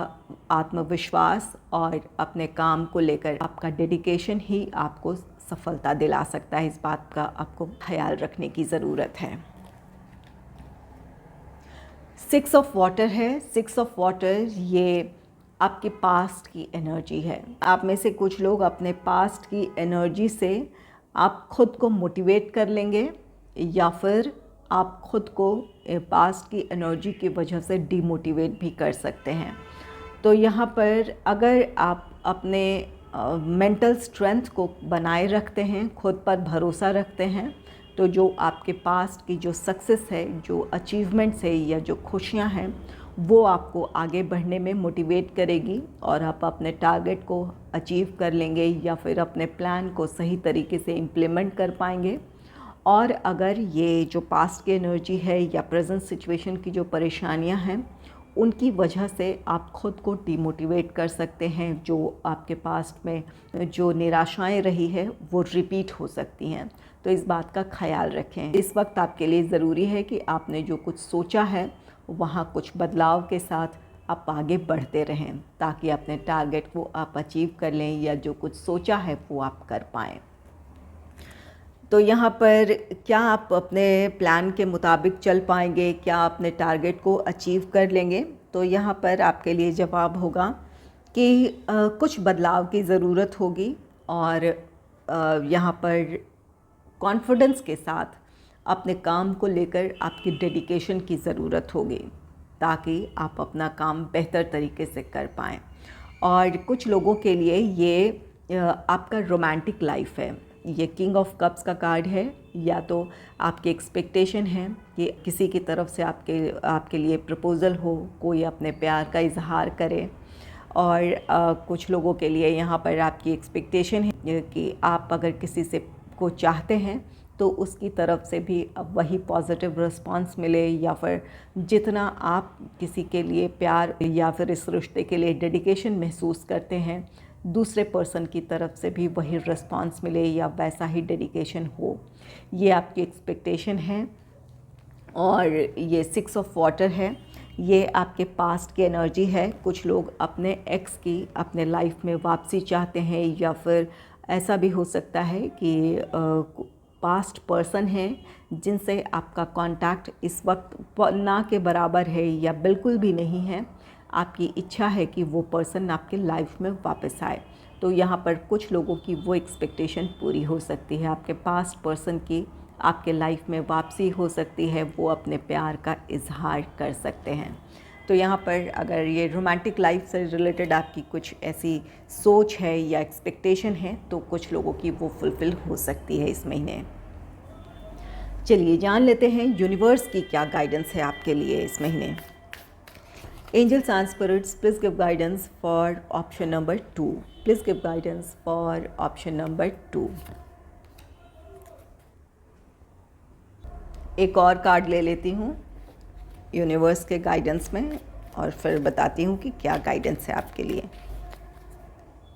Speaker 1: आत्मविश्वास और अपने काम को लेकर आपका डेडिकेशन ही आपको सफलता दिला सकता है। इस बात का आपको ख्याल रखने की ज़रूरत है। 6 ऑफ वाटर है। 6 ऑफ वाटर ये आपके पास्ट की एनर्जी है। आप में से कुछ लोग अपने पास्ट की एनर्जी से आप खुद को मोटिवेट कर लेंगे, या फिर आप खुद को पास्ट की एनर्जी की वजह से डीमोटिवेट भी कर सकते हैं। तो यहाँ पर अगर आप अपने मेंटल स्ट्रेंथ को बनाए रखते हैं, खुद पर भरोसा रखते हैं, तो जो आपके पास्ट की जो सक्सेस है, जो अचीवमेंट्स है या जो खुशियाँ हैं, वो आपको आगे बढ़ने में मोटिवेट करेगी और आप अपने टारगेट को अचीव कर लेंगे या फिर अपने प्लान को सही तरीके से इम्प्लीमेंट कर पाएंगे। और अगर ये जो पास्ट की एनर्जी है या प्रेजेंट सिचुएशन की जो परेशानियां हैं, उनकी वजह से आप खुद को डिमोटिवेट कर सकते हैं। जो आपके पास्ट में जो निराशाएं रही है वो रिपीट हो सकती हैं। तो इस बात का ख्याल रखें। इस वक्त आपके लिए ज़रूरी है कि आपने जो कुछ सोचा है वहाँ कुछ बदलाव के साथ आप आगे बढ़ते रहें, ताकि अपने टारगेट को आप अचीव कर लें या जो कुछ सोचा है वो आप कर पाएँ। तो यहाँ पर क्या आप अपने प्लान के मुताबिक चल पाएंगे, क्या अपने टारगेट को अचीव कर लेंगे? तो यहाँ पर आपके लिए जवाब होगा कि कुछ बदलाव की ज़रूरत होगी, और यहाँ पर कॉन्फिडेंस के साथ अपने काम को लेकर आपकी डेडिकेशन की ज़रूरत होगी, ताकि आप अपना काम बेहतर तरीके से कर पाएँ। और कुछ लोगों के लिए ये आपका रोमांटिक लाइफ है। ये किंग ऑफ कप्स का कार्ड है। या तो आपकी एक्सपेक्टेशन है कि किसी की तरफ से आपके लिए प्रपोज़ल हो, कोई अपने प्यार का इजहार करे। और कुछ लोगों के लिए यहाँ पर आपकी एक्सपेक्टेशन है कि आप अगर किसी से को चाहते हैं तो उसकी तरफ से भी वही पॉजिटिव रिस्पांस मिले, या फिर जितना आप किसी के लिए प्यार या फिर इस रिश्ते के लिए डेडिकेशन महसूस करते हैं, दूसरे पर्सन की तरफ से भी वही रिस्पांस मिले या वैसा ही डेडिकेशन हो। ये आपकी एक्सपेक्टेशन है। और ये 6 ऑफ वाटर है। ये आपके पास्ट की एनर्जी है। कुछ लोग अपने एक्स की अपने लाइफ में वापसी चाहते हैं, या फिर ऐसा भी हो सकता है कि पास्ट पर्सन हैं जिनसे आपका कांटेक्ट इस वक्त ना के बराबर है या बिल्कुल भी नहीं है। आपकी इच्छा है कि वो पर्सन आपके लाइफ में वापस आए। तो यहाँ पर कुछ लोगों की वो एक्सपेक्टेशन पूरी हो सकती है। आपके पास्ट पर्सन की आपके लाइफ में वापसी हो सकती है, वो अपने प्यार का इजहार कर सकते हैं। तो यहाँ पर अगर ये रोमांटिक लाइफ से रिलेटेड आपकी कुछ ऐसी सोच है या एक्सपेक्टेशन है, तो कुछ लोगों की वो फुलफ़िल हो सकती है इस महीने। चलिए जान लेते हैं यूनिवर्स की क्या गाइडेंस है आपके लिए इस महीने। Angels and spirits, please give guidance for option number 2। Please give guidance for option number 2। एक और कार्ड ले लेती हूँ यूनिवर्स के गाइडेंस में और फिर बताती हूँ कि क्या गाइडेंस है आपके लिए।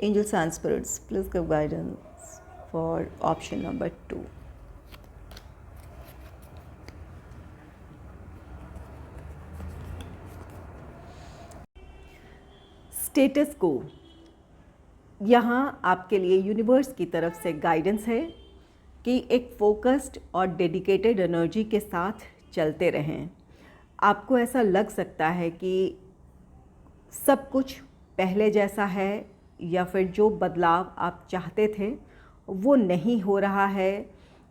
Speaker 1: Angels and spirits, please give guidance for option number 2। Status को, यहाँ आपके लिए यूनिवर्स की तरफ से गाइडेंस है कि एक फोकस्ड और डेडिकेटेड एनर्जी के साथ चलते रहें। आपको ऐसा लग सकता है कि सब कुछ पहले जैसा है या फिर जो बदलाव आप चाहते थे वो नहीं हो रहा है।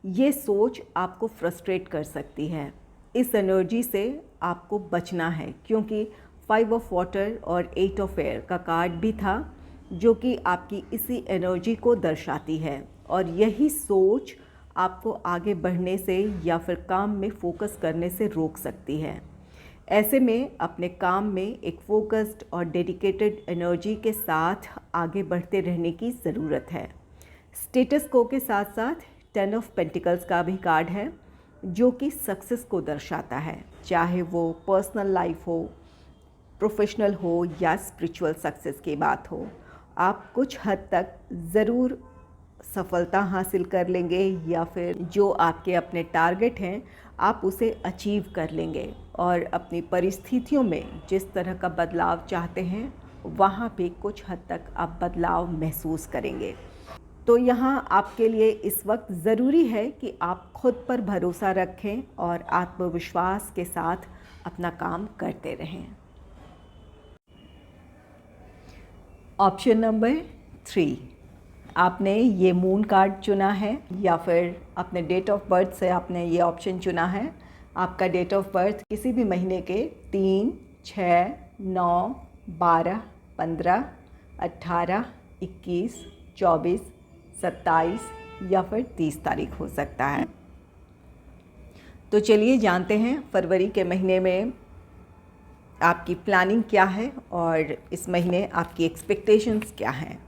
Speaker 1: ये सोच आपको फ्रस्ट्रेट कर सकती है। इस एनर्जी से आपको बचना है क्योंकि 5 ऑफ वाटर और 8 ऑफ एयर का कार्ड भी था जो कि आपकी इसी एनर्जी को दर्शाती है और यही सोच आपको आगे बढ़ने से या फिर काम में फोकस करने से रोक सकती है। ऐसे में अपने काम में एक फोकस्ड और डेडिकेटेड एनर्जी के साथ आगे बढ़ते रहने की ज़रूरत है। स्टेटस को के साथ साथ 10 ऑफ पेंटिकल्स का भी कार्ड है जो कि सक्सेस को दर्शाता है, चाहे वो पर्सनल लाइफ हो, प्रोफेशनल हो या स्पिरिचुअल सक्सेस की बात हो। आप कुछ हद तक ज़रूर सफलता हासिल कर लेंगे या फिर जो आपके अपने टारगेट हैं आप उसे अचीव कर लेंगे और अपनी परिस्थितियों में जिस तरह का बदलाव चाहते हैं वहाँ पे कुछ हद तक आप बदलाव महसूस करेंगे। तो यहाँ आपके लिए इस वक्त ज़रूरी है कि आप खुद पर भरोसा रखें और आत्मविश्वास के साथ अपना काम करते रहें। ऑप्शन नंबर 3, आपने ये मून कार्ड चुना है या फिर अपने डेट ऑफ बर्थ से आपने ये ऑप्शन चुना है। आपका डेट ऑफ बर्थ किसी भी महीने के 3, 6, 9, 12, 15, 18, 21, 24, 27 या फिर 30 तारीख हो सकता है। तो चलिए जानते हैं फरवरी के महीने में आपकी प्लानिंग क्या है और इस महीने आपकी एक्सपेक्टेशंस क्या हैं।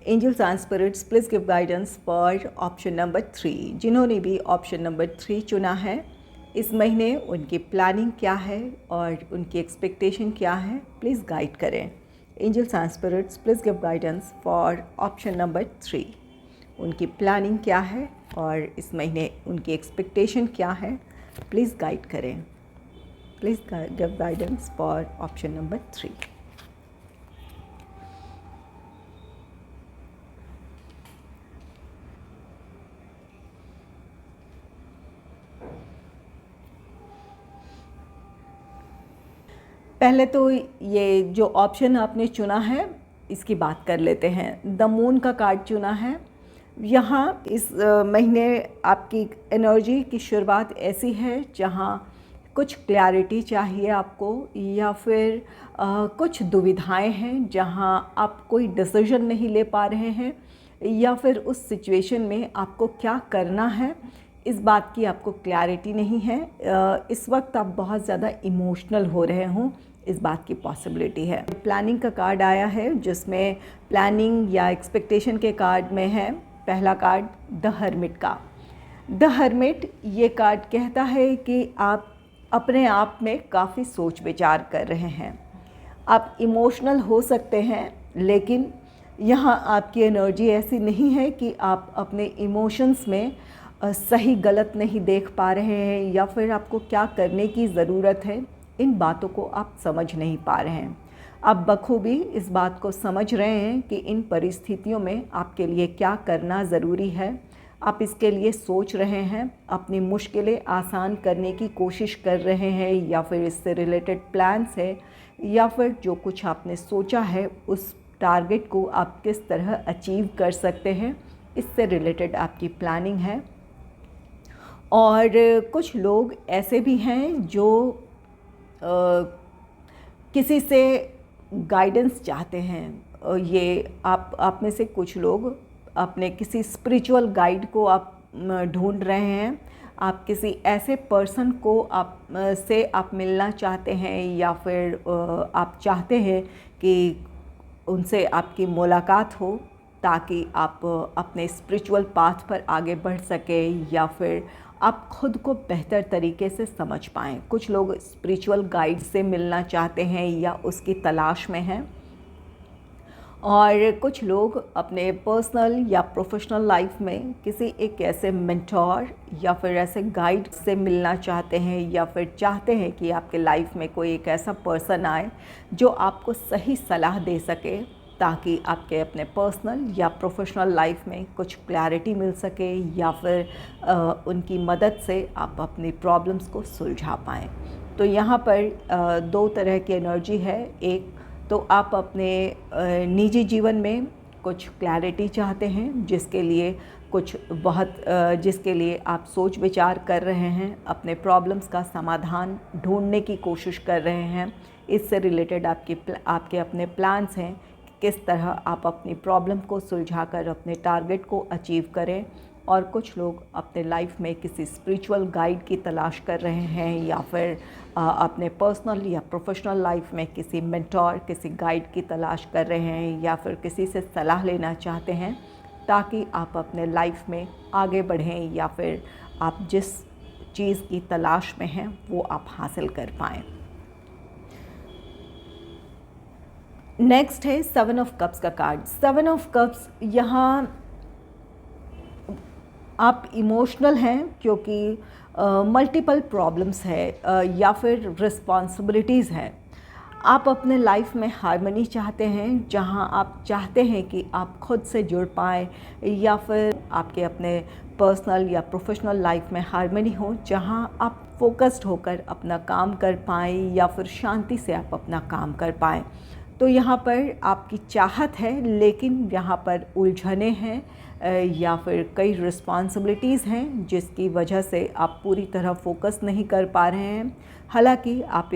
Speaker 1: Angels and spirits, please give guidance for option number 3। जिन्होंने भी ऑप्शन नंबर 3 चुना है इस महीने उनकी प्लानिंग क्या है और उनकी एक्सपेक्टेशन क्या है, प्लीज़ गाइड करें। Angels and spirits, please give guidance for option number 3। उनकी प्लानिंग क्या है और इस महीने उनकी एक्सपेक्टेशन क्या है, प्लीज़ गाइड करें। Please give guidance for option number 3। पहले तो ये जो ऑप्शन आपने चुना है इसकी बात कर लेते हैं। द मून का कार्ड चुना है। यहाँ इस महीने आपकी एनर्जी की शुरुआत ऐसी है जहाँ कुछ क्लैरिटी चाहिए आपको या फिर कुछ दुविधाएं हैं जहाँ आप कोई डिसीजन नहीं ले पा रहे हैं या फिर उस सिचुएशन में आपको क्या करना है इस बात की आपको क्लैरिटी नहीं है। इस वक्त आप बहुत ज़्यादा इमोशनल हो रहे हों, इस बात की पॉसिबिलिटी है। प्लानिंग का कार्ड आया है जिसमें प्लानिंग या एक्सपेक्टेशन के कार्ड में है पहला कार्ड द हर्मिट का। द हर्मिट ये कार्ड कहता है कि आप अपने आप में काफ़ी सोच विचार कर रहे हैं। आप इमोशनल हो सकते हैं लेकिन यहाँ आपकी एनर्जी ऐसी नहीं है कि आप अपने इमोशंस में सही गलत नहीं देख पा रहे हैं या फिर आपको क्या करने की ज़रूरत है, इन बातों को आप समझ नहीं पा रहे हैं। आप बखूबी इस बात को समझ रहे हैं कि इन परिस्थितियों में आपके लिए क्या करना ज़रूरी है। आप इसके लिए सोच रहे हैं, अपनी मुश्किलें आसान करने की कोशिश कर रहे हैं या फिर इससे रिलेटेड प्लान्स है या फिर जो कुछ आपने सोचा है उस टारगेट को आप किस तरह अचीव कर सकते हैं, इससे रिलेटेड आपकी प्लानिंग है। और कुछ लोग ऐसे भी हैं जो किसी से गाइडेंस चाहते हैं। ये आप में से कुछ लोग अपने किसी स्पिरिचुअल गाइड को आप ढूंढ रहे हैं, आप किसी ऐसे पर्सन को आप मिलना चाहते हैं, या फिर आप चाहते हैं कि उनसे आपकी मुलाकात हो ताकि आप अपने स्पिरिचुअल पाथ पर आगे बढ़ सकें, या फिर आप खुद को बेहतर तरीके से समझ पाएँ। कुछ लोग स्पिरिचुअल गाइड से मिलना चाहते हैं या उसकी तलाश में हैं, और कुछ लोग अपने पर्सनल या प्रोफेशनल लाइफ में किसी एक ऐसे मेंटोर या फिर ऐसे गाइड से मिलना चाहते हैं, या फिर चाहते हैं कि आपके लाइफ में कोई एक ऐसा पर्सन आए जो आपको सही सलाह दे सके, ताकि आपके अपने पर्सनल या प्रोफेशनल लाइफ में कुछ क्लैरिटी मिल सके, या फिर उनकी मदद से आप अपनी प्रॉब्लम्स को सुलझा पाएँ। तो यहाँ पर दो तरह की एनर्जी है। एक तो आप अपने निजी जीवन में कुछ क्लैरिटी चाहते हैं, जिसके लिए आप सोच विचार कर रहे हैं, अपने प्रॉब्लम्स का समाधान ढूंढने की कोशिश कर रहे हैं। इससे रिलेटेड आपके अपने प्लान्स हैं, किस तरह आप अपनी प्रॉब्लम को सुलझाकर अपने टारगेट को अचीव करें। और कुछ लोग अपने लाइफ में किसी स्पिरिचुअल गाइड की तलाश कर रहे हैं, या फिर अपने पर्सनल या प्रोफेशनल लाइफ में किसी मेंटोर, किसी गाइड की तलाश कर रहे हैं, या फिर किसी से सलाह लेना चाहते हैं ताकि आप अपने लाइफ में आगे बढ़ें, या फिर आप जिस चीज़ की तलाश में हैं वो आप हासिल कर पाएँ। नेक्स्ट है 7 ऑफ कप्स का कार्ड। 7 ऑफ कप्स, यहाँ आप इमोशनल हैं क्योंकि मल्टीपल प्रॉब्लम्स है या फिर रिस्पॉन्सिबिलिटीज़ हैं। आप अपने लाइफ में हार्मनी चाहते हैं, जहां आप चाहते हैं कि आप खुद से जुड़ पाएँ, या फिर आपके अपने पर्सनल या प्रोफेशनल लाइफ में हार्मनी हो, जहां आप फोकस्ड होकर अपना काम कर पाएँ, या फिर शांति से आप अपना काम कर पाएँ। तो यहाँ पर आपकी चाहत है, लेकिन यहाँ पर उलझने हैं, या फिर कई रिस्पॉन्सिबिलिटीज़ हैं जिसकी वजह से आप पूरी तरह फोकस नहीं कर पा रहे हैं। हालांकि आप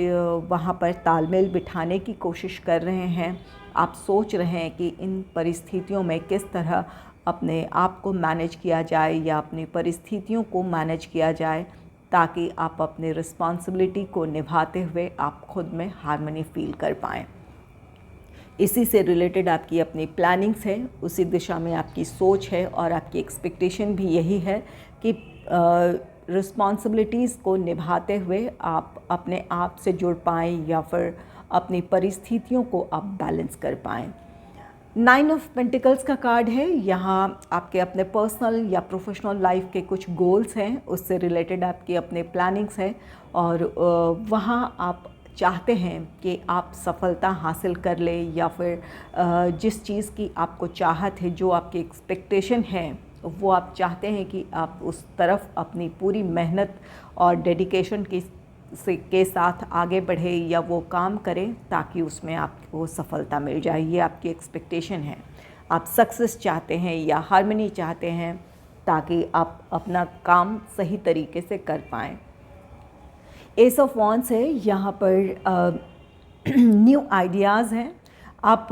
Speaker 1: वहाँ पर तालमेल बिठाने की कोशिश कर रहे हैं। आप सोच रहे हैं कि इन परिस्थितियों में किस तरह अपने आप को मैनेज किया जाए, या अपनी परिस्थितियों को मैनेज किया जाए, ताकि आप अपने रिस्पॉन्सिबिलिटी को निभाते हुए आप खुद में हार्मनी फील कर पाएँ। इसी से रिलेटेड आपकी अपनी प्लानिंग्स है, उसी दिशा में आपकी सोच है, और आपकी एक्सपेक्टेशन भी यही है कि रिस्पॉन्सिबिलिटीज़ को निभाते हुए आप अपने आप से जुड़ पाएँ, या फिर अपनी परिस्थितियों को आप बैलेंस कर पाएँ। 9 ऑफ पेंटिकल्स का कार्ड है। यहाँ आपके अपने पर्सनल या प्रोफेशनल लाइफ के कुछ गोल्स हैं, उससे रिलेटेड आपकी अपने प्लानिंग्स हैं, और वहाँ आप चाहते हैं कि आप सफलता हासिल कर लें, या फिर जिस चीज़ की आपको चाहत है, जो आपकी एक्सपेक्टेशन है, वो आप चाहते हैं कि आप उस तरफ अपनी पूरी मेहनत और डेडिकेशन के साथ आगे बढ़े, या वो काम करें ताकि उसमें आपको सफलता मिल जाए। ये आपकी एक्सपेक्टेशन है। आप सक्सेस चाहते हैं या हार्मनी चाहते हैं, ताकि आप अपना काम सही तरीके से कर पाएँ। एस ऑफ वॉन्ड्स है। यहाँ पर न्यू आइडियाज़ हैं। आप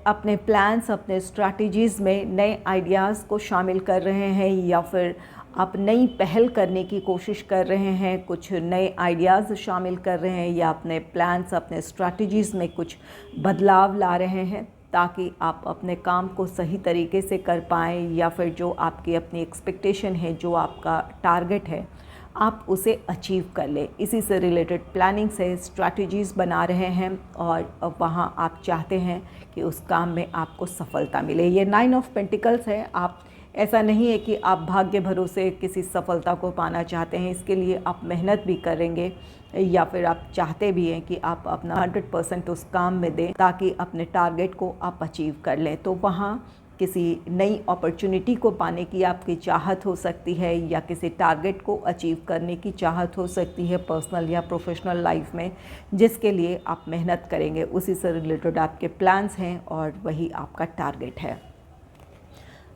Speaker 1: अपने प्लान्स, अपने स्ट्रैटेजीज़ में नए आइडियाज़ को शामिल कर रहे हैं, या फिर आप नई पहल करने की कोशिश कर रहे हैं, कुछ नए आइडियाज़ शामिल कर रहे हैं, या अपने प्लान्स, अपने स्ट्रैटेजीज़ में कुछ बदलाव ला रहे हैं, ताकि आप अपने काम को सही तरीके से कर पाएँ, या फिर जो आपकी अपनी एक्सपेक्टेशन है, जो आपका टारगेट है, आप उसे अचीव कर लें। इसी से रिलेटेड प्लानिंग से स्ट्रैटेजीज़ बना रहे हैं, और वहाँ आप चाहते हैं कि उस काम में आपको सफलता मिले। ये 9 ऑफ पेंटिकल्स है। आप ऐसा नहीं है कि आप भाग्य भरोसे किसी सफलता को पाना चाहते हैं, इसके लिए आप मेहनत भी करेंगे, या फिर आप चाहते भी हैं कि आप अपना 100% उस काम में दें, ताकि अपने टारगेट को आप अचीव कर लें। तो वहाँ किसी नई अपॉर्चुनिटी को पाने की आपकी चाहत हो सकती है, या किसी टारगेट को अचीव करने की चाहत हो सकती है पर्सनल या प्रोफेशनल लाइफ में, जिसके लिए आप मेहनत करेंगे। उसी से रिलेटेड आपके प्लान्स हैं, और वही आपका टारगेट है।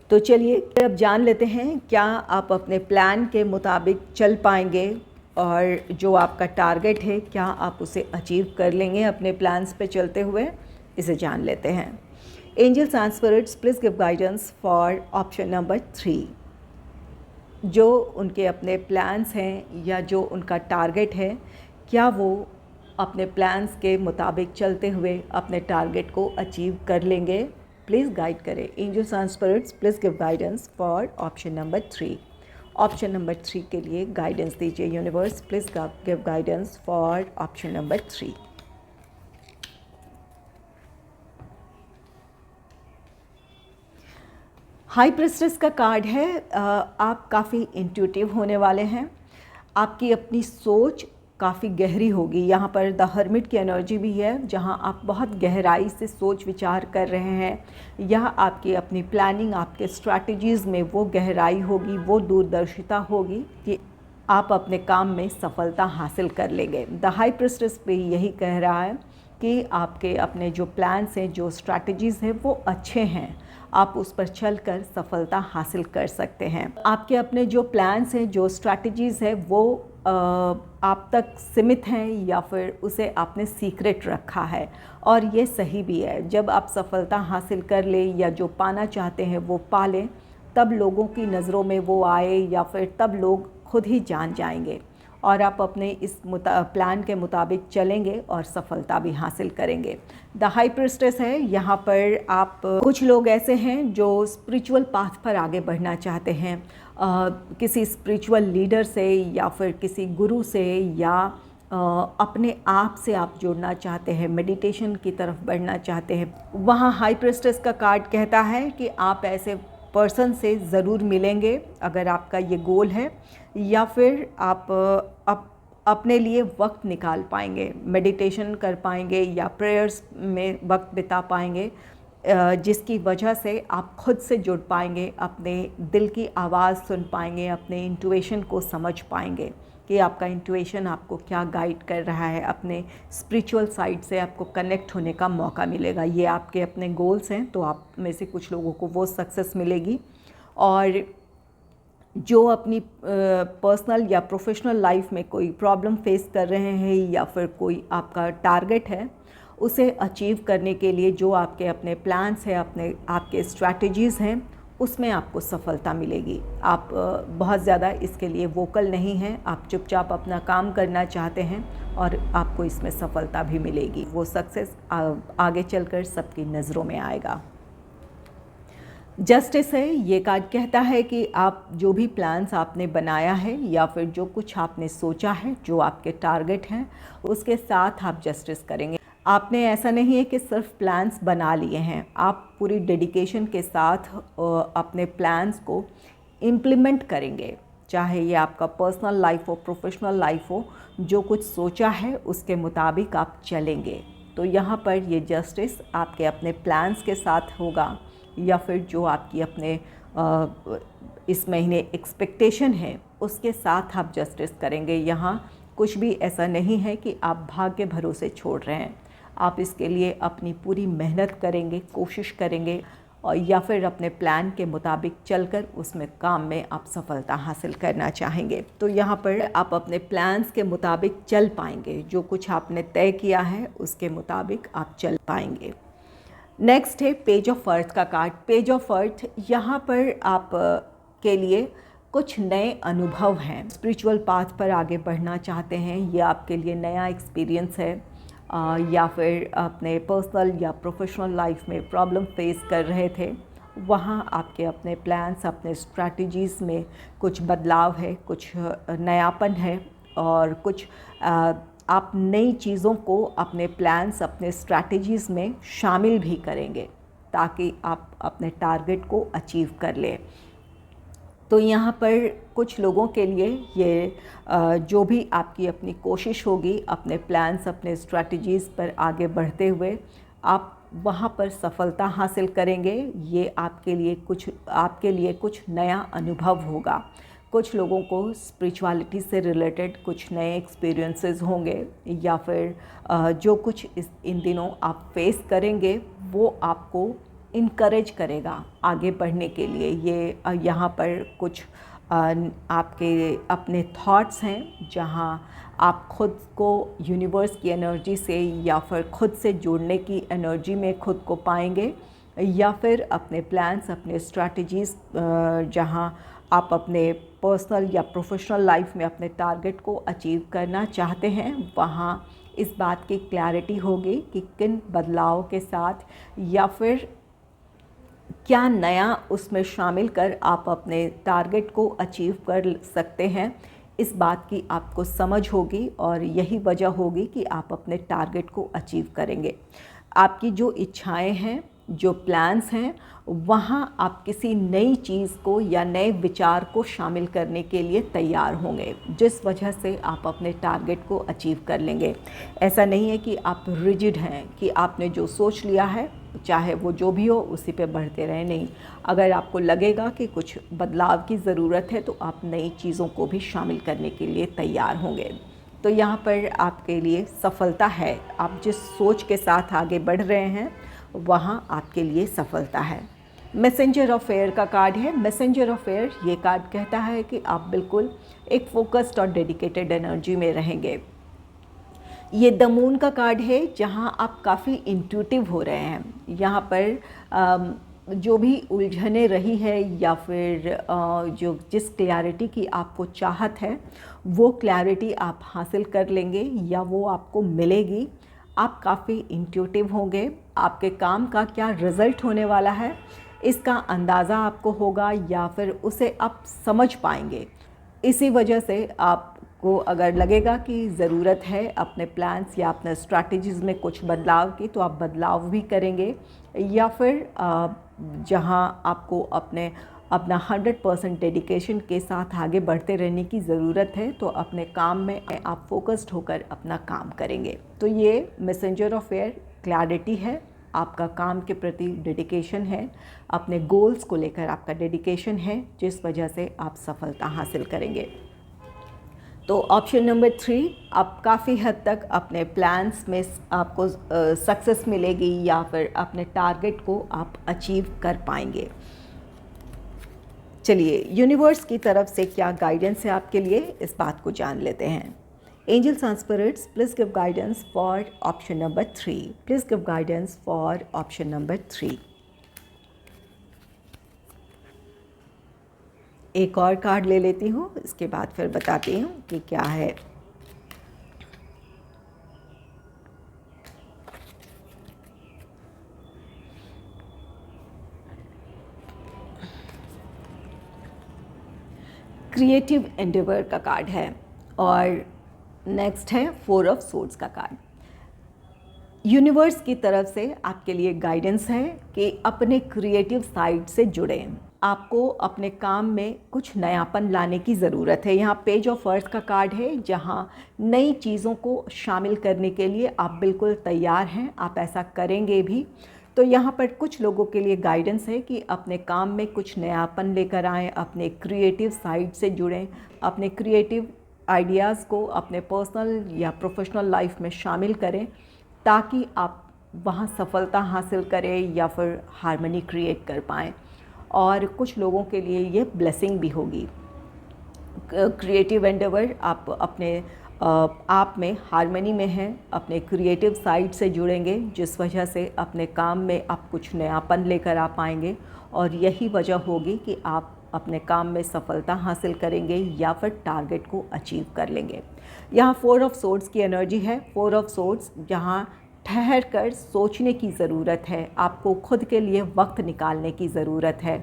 Speaker 1: तो चलिए अब जान लेते हैं क्या आप अपने प्लान के मुताबिक चल पाएंगे, और जो आपका टारगेट है क्या आप उसे अचीव कर लेंगे अपने प्लान्स पे चलते हुए। इसे जान लेते हैं। Angels and spirits, please give guidance for option number 3। जो उनके अपने प्लान्स हैं या जो उनका टारगेट है, क्या वो अपने प्लान्स के मुताबिक चलते हुए अपने टारगेट को अचीव कर लेंगे। प्लीज़ गाइड करें। Angels and spirits please give guidance for option number 3। Option number 3 के लिए गाइडेंस दीजिए universe. Please give guidance for option number 3। High priestess का कार्ड है। आप काफ़ी इंट्यूटिव होने वाले हैं। आपकी अपनी सोच काफ़ी गहरी होगी। यहाँ पर द हर्मिट की एनर्जी भी है, जहाँ आप बहुत गहराई से सोच विचार कर रहे हैं। यह आपकी अपनी प्लानिंग, आपके स्ट्रैटेजीज़ में वो गहराई होगी, वो दूरदर्शिता होगी कि आप अपने काम में सफलता हासिल कर लेंगे। द हाई प्रेस्टेस पे यही कह रहा है कि आपके अपने जो प्लान्स हैं, जो स्ट्रैटेजीज़ हैं, वो अच्छे हैं। आप उस पर चलकर सफलता हासिल कर सकते हैं। आपके अपने जो प्लान्स हैं, जो स्ट्रैटेजीज़ है, वो आप तक सीमित हैं या फिर उसे आपने सीक्रेट रखा है, और ये सही भी है। जब आप सफलता हासिल कर लें या जो पाना चाहते हैं वो पा लें, तब लोगों की नज़रों में वो आए या फिर तब लोग खुद ही जान जाएंगे, और आप अपने इस प्लान के मुताबिक चलेंगे और सफलता भी हासिल करेंगे। द हाई प्रीस्टेस है। यहाँ पर आप कुछ लोग ऐसे हैं जो स्पिरिचुअल पाथ पर आगे बढ़ना चाहते हैं, किसी स्पिरिचुअल लीडर से या फिर किसी गुरु से, या अपने आप से आप जुड़ना चाहते हैं, मेडिटेशन की तरफ बढ़ना चाहते हैं। वहाँ हाई प्रीस्टेस का कार्ड कहता है कि आप ऐसे पर्सन से ज़रूर मिलेंगे अगर आपका ये गोल है, या फिर आप अपने लिए वक्त निकाल पाएंगे, मेडिटेशन कर पाएंगे या प्रेयर्स में वक्त बिता पाएंगे, जिसकी वजह से आप खुद से जुड़ पाएंगे, अपने दिल की आवाज़ सुन पाएंगे, अपने इंट्यूशन को समझ पाएंगे कि आपका इंट्यूशन आपको क्या गाइड कर रहा है। अपने स्पिरिचुअल साइड से आपको कनेक्ट होने का मौका मिलेगा। ये आपके अपने गोल्स हैं, तो आप में से कुछ लोगों को वो सक्सेस मिलेगी। और जो अपनी पर्सनल या प्रोफेशनल लाइफ में कोई प्रॉब्लम फेस कर रहे हैं या फिर कोई आपका टारगेट है, उसे अचीव करने के लिए जो आपके अपने प्लान्स हैं, आपके स्ट्रैटेजीज़ हैं, उसमें आपको सफलता मिलेगी। आप बहुत ज़्यादा इसके लिए वोकल नहीं हैं, आप चुपचाप अपना काम करना चाहते हैं और आपको इसमें सफलता भी मिलेगी। वो सक्सेस आगे चलकर सबकी नज़रों में आएगा। जस्टिस है। ये कार्ड कहता है कि आप जो भी प्लान्स आपने बनाया है या फिर जो कुछ आपने सोचा है, जो आपके टारगेट हैं, उसके साथ आप जस्टिस करेंगे। आपने ऐसा नहीं है कि सिर्फ प्लान्स बना लिए हैं, आप पूरी डेडिकेशन के साथ अपने प्लान्स को इम्प्लीमेंट करेंगे। चाहे ये आपका पर्सनल लाइफ हो, प्रोफेशनल लाइफ हो, जो कुछ सोचा है उसके मुताबिक आप चलेंगे। तो यहाँ पर ये जस्टिस आपके अपने प्लान्स के साथ होगा, या फिर जो आपकी अपने इस महीने एक्सपेक्टेशन है उसके साथ आप जस्टिस करेंगे। यहाँ कुछ भी ऐसा नहीं है कि आप भाग्य भरोसे छोड़ रहे हैं। आप इसके लिए अपनी पूरी मेहनत करेंगे, कोशिश करेंगे, और या फिर अपने प्लान के मुताबिक चलकर उसमें काम में आप सफलता हासिल करना चाहेंगे। तो यहाँ पर आप अपने प्लान्स के मुताबिक चल पाएंगे, जो कुछ आपने तय किया है उसके मुताबिक आप चल पाएंगे। नेक्स्ट है पेज ऑफ अर्थ का कार्ड। पेज ऑफ अर्थ, यहाँ पर आप के लिए कुछ नए अनुभव हैं। स्पिरिचुअल पाथ पर आगे बढ़ना चाहते हैं, ये आपके लिए नया एक्सपीरियंस है, या फिर अपने पर्सनल या प्रोफेशनल लाइफ में प्रॉब्लम फेस कर रहे थे, वहाँ आपके अपने प्लान्स, अपने स्ट्रैटेजीज़ में कुछ बदलाव है, कुछ नयापन है, और कुछ आप नई चीज़ों को अपने प्लान्स, अपने स्ट्रैटेजीज़ में शामिल भी करेंगे ताकि आप अपने टारगेट को अचीव कर लें। तो यहाँ पर कुछ लोगों के लिए ये जो भी आपकी अपनी कोशिश होगी अपने प्लान्स, अपने स्ट्रैटेजीज़ पर आगे बढ़ते हुए, आप वहाँ पर सफलता हासिल करेंगे। ये आपके लिए कुछ नया अनुभव होगा। कुछ लोगों को स्पिरिचुअलिटी से रिलेटेड कुछ नए एक्सपीरियंसेस होंगे, या फिर जो कुछ इन दिनों आप फेस करेंगे वो आपको इनकरेज करेगा आगे बढ़ने के लिए। ये यहाँ पर कुछ आपके अपने थॉट्स हैं, जहाँ आप खुद को यूनिवर्स की एनर्जी से या फिर खुद से जुड़ने की एनर्जी में खुद को पाएंगे, या फिर अपने प्लान्स, अपने स्ट्रैटेजीज़ जहां आप अपने पर्सनल या प्रोफेशनल लाइफ में अपने टारगेट को अचीव करना चाहते हैं, वहाँ इस बात की क्लैरिटी होगी कि किन बदलाव के साथ या फिर क्या नया उसमें शामिल कर आप अपने टारगेट को अचीव कर सकते हैं। इस बात की आपको समझ होगी और यही वजह होगी कि आप अपने टारगेट को अचीव करेंगे। आपकी जो इच्छाएं हैं, जो प्लान्स हैं, वहाँ आप किसी नई चीज़ को या नए विचार को शामिल करने के लिए तैयार होंगे, जिस वजह से आप अपने टारगेट को अचीव कर लेंगे। ऐसा नहीं है कि आप रिजिड हैं कि आपने जो सोच लिया है चाहे वो जो भी हो उसी पे बढ़ते रहें। नहीं, अगर आपको लगेगा कि कुछ बदलाव की ज़रूरत है तो आप नई चीज़ों को भी शामिल करने के लिए तैयार होंगे। तो यहाँ पर आपके लिए सफलता है। आप जिस सोच के साथ आगे बढ़ रहे हैं वहाँ आपके लिए सफलता है। मैसेंजर ऑफ एयर का कार्ड है। मैसेंजर ऑफ एयर ये कार्ड कहता है कि आप बिल्कुल एक फोकस्ड और डेडिकेटेड एनर्जी में रहेंगे। ये द मून का कार्ड है, जहाँ आप काफ़ी इंट्यूटिव हो रहे हैं। यहाँ पर जो भी उलझने रही है या फिर जो जिस क्लैरिटी की आपको चाहत है वो क्लैरिटी आप हासिल कर लेंगे या वो आपको मिलेगी। आप काफ़ी इंट्यूटिव होंगे। आपके काम का क्या रिज़ल्ट होने वाला है इसका अंदाज़ा आपको होगा या फिर उसे आप समझ पाएंगे। इसी वजह से आपको अगर लगेगा कि ज़रूरत है अपने प्लान्स या अपने स्ट्रैटेजीज़ में कुछ बदलाव की, तो आप बदलाव भी करेंगे। या फिर जहां आपको अपना 100% डेडिकेशन के साथ आगे बढ़ते रहने की ज़रूरत है, तो अपने काम में आप फोकस्ड होकर अपना काम करेंगे। तो ये मैसेंजर ऑफ एयर क्लैरिटी है, आपका काम के प्रति डेडिकेशन है, अपने गोल्स को लेकर आपका डेडिकेशन है, जिस वजह से आप सफलता हासिल करेंगे। तो ऑप्शन नंबर 3, आप काफ़ी हद तक अपने प्लान्स में आपको सक्सेस मिलेगी या फिर अपने टारगेट को आप अचीव कर पाएंगे। चलिए यूनिवर्स की तरफ से क्या गाइडेंस है आपके लिए, इस बात को जान लेते हैं। Angels and spirits, please give guidance for option number 3। Please give guidance for option number 3। एक और कार्ड ले लेती हूँ, इसके बाद फिर बताती हूँ कि क्या है। क्रिएटिव एंडेवर का कार्ड है और नेक्स्ट है 4 ऑफ सोर्ड्स का कार्ड। यूनिवर्स की तरफ से आपके लिए गाइडेंस है कि अपने क्रिएटिव साइड से जुड़ें। आपको अपने काम में कुछ नयापन लाने की ज़रूरत है। यहाँ पेज ऑफ अर्थ का कार्ड है, जहाँ नई चीज़ों को शामिल करने के लिए आप बिल्कुल तैयार हैं, आप ऐसा करेंगे भी। तो यहाँ पर कुछ लोगों के लिए गाइडेंस है कि अपने काम में कुछ नयापन लेकर आएँ, अपने क्रिएटिव साइड से जुड़ें, अपने क्रिएटिव आइडियाज़ को अपने पर्सनल या प्रोफेशनल लाइफ में शामिल करें, ताकि आप वहाँ सफलता हासिल करें या फिर हार्मनी क्रिएट कर पाएँ। और कुछ लोगों के लिए ये ब्लेसिंग भी होगी। क्रिएटिव एंडेवर आप अपने आप में हार्मनी में हैं, अपने क्रिएटिव साइड से जुड़ेंगे, जिस वजह से अपने काम में आप कुछ नयापन लेकर आ पाएंगे और यही वजह होगी कि आप अपने काम में सफलता हासिल करेंगे या फिर टारगेट को अचीव कर लेंगे। यहाँ 4 ऑफ सोर्ड्स की एनर्जी है। 4 ऑफ सोर्ड्स जहाँ ठहर कर सोचने की ज़रूरत है, आपको खुद के लिए वक्त निकालने की ज़रूरत है,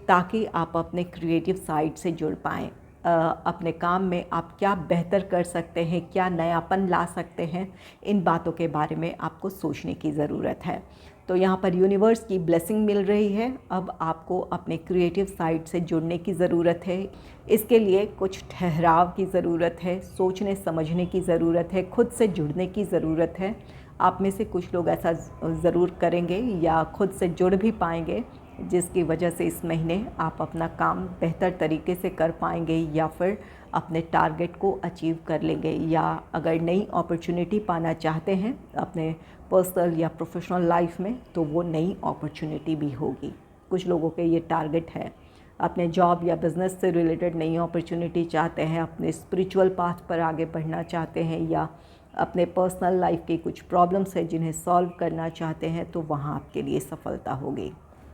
Speaker 1: ताकि आप अपने क्रिएटिव साइड से जुड़ पाएँ। अपने काम में आप क्या बेहतर कर सकते हैं, क्या नयापन ला सकते हैं, इन बातों के बारे में आपको सोचने की ज़रूरत है। तो यहाँ पर यूनिवर्स की ब्लेसिंग मिल रही है। अब आपको अपने क्रिएटिव साइड से जुड़ने की ज़रूरत है। इसके लिए कुछ ठहराव की ज़रूरत है, सोचने समझने की ज़रूरत है, खुद से जुड़ने की ज़रूरत है। आप में से कुछ लोग ऐसा ज़रूर करेंगे या खुद से जुड़ भी पाएंगे, जिसकी वजह से इस महीने आप अपना काम बेहतर तरीके से कर पाएंगे या फिर अपने टारगेट को अचीव कर लेंगे। या अगर नई अपॉर्चुनिटी पाना चाहते हैं अपने पर्सनल या प्रोफेशनल लाइफ में, तो वो नई अपॉर्चुनिटी भी होगी। कुछ लोगों के ये टारगेट है, अपने जॉब या बिज़नेस से रिलेटेड नई अपॉर्चुनिटी चाहते हैं, अपने स्पिरिचुअल पाथ पर आगे बढ़ना चाहते हैं या अपने पर्सनल लाइफ की कुछ प्रॉब्लम्स है जिन्हें सॉल्व करना चाहते हैं, तो वहाँ आपके लिए सफलता होगी।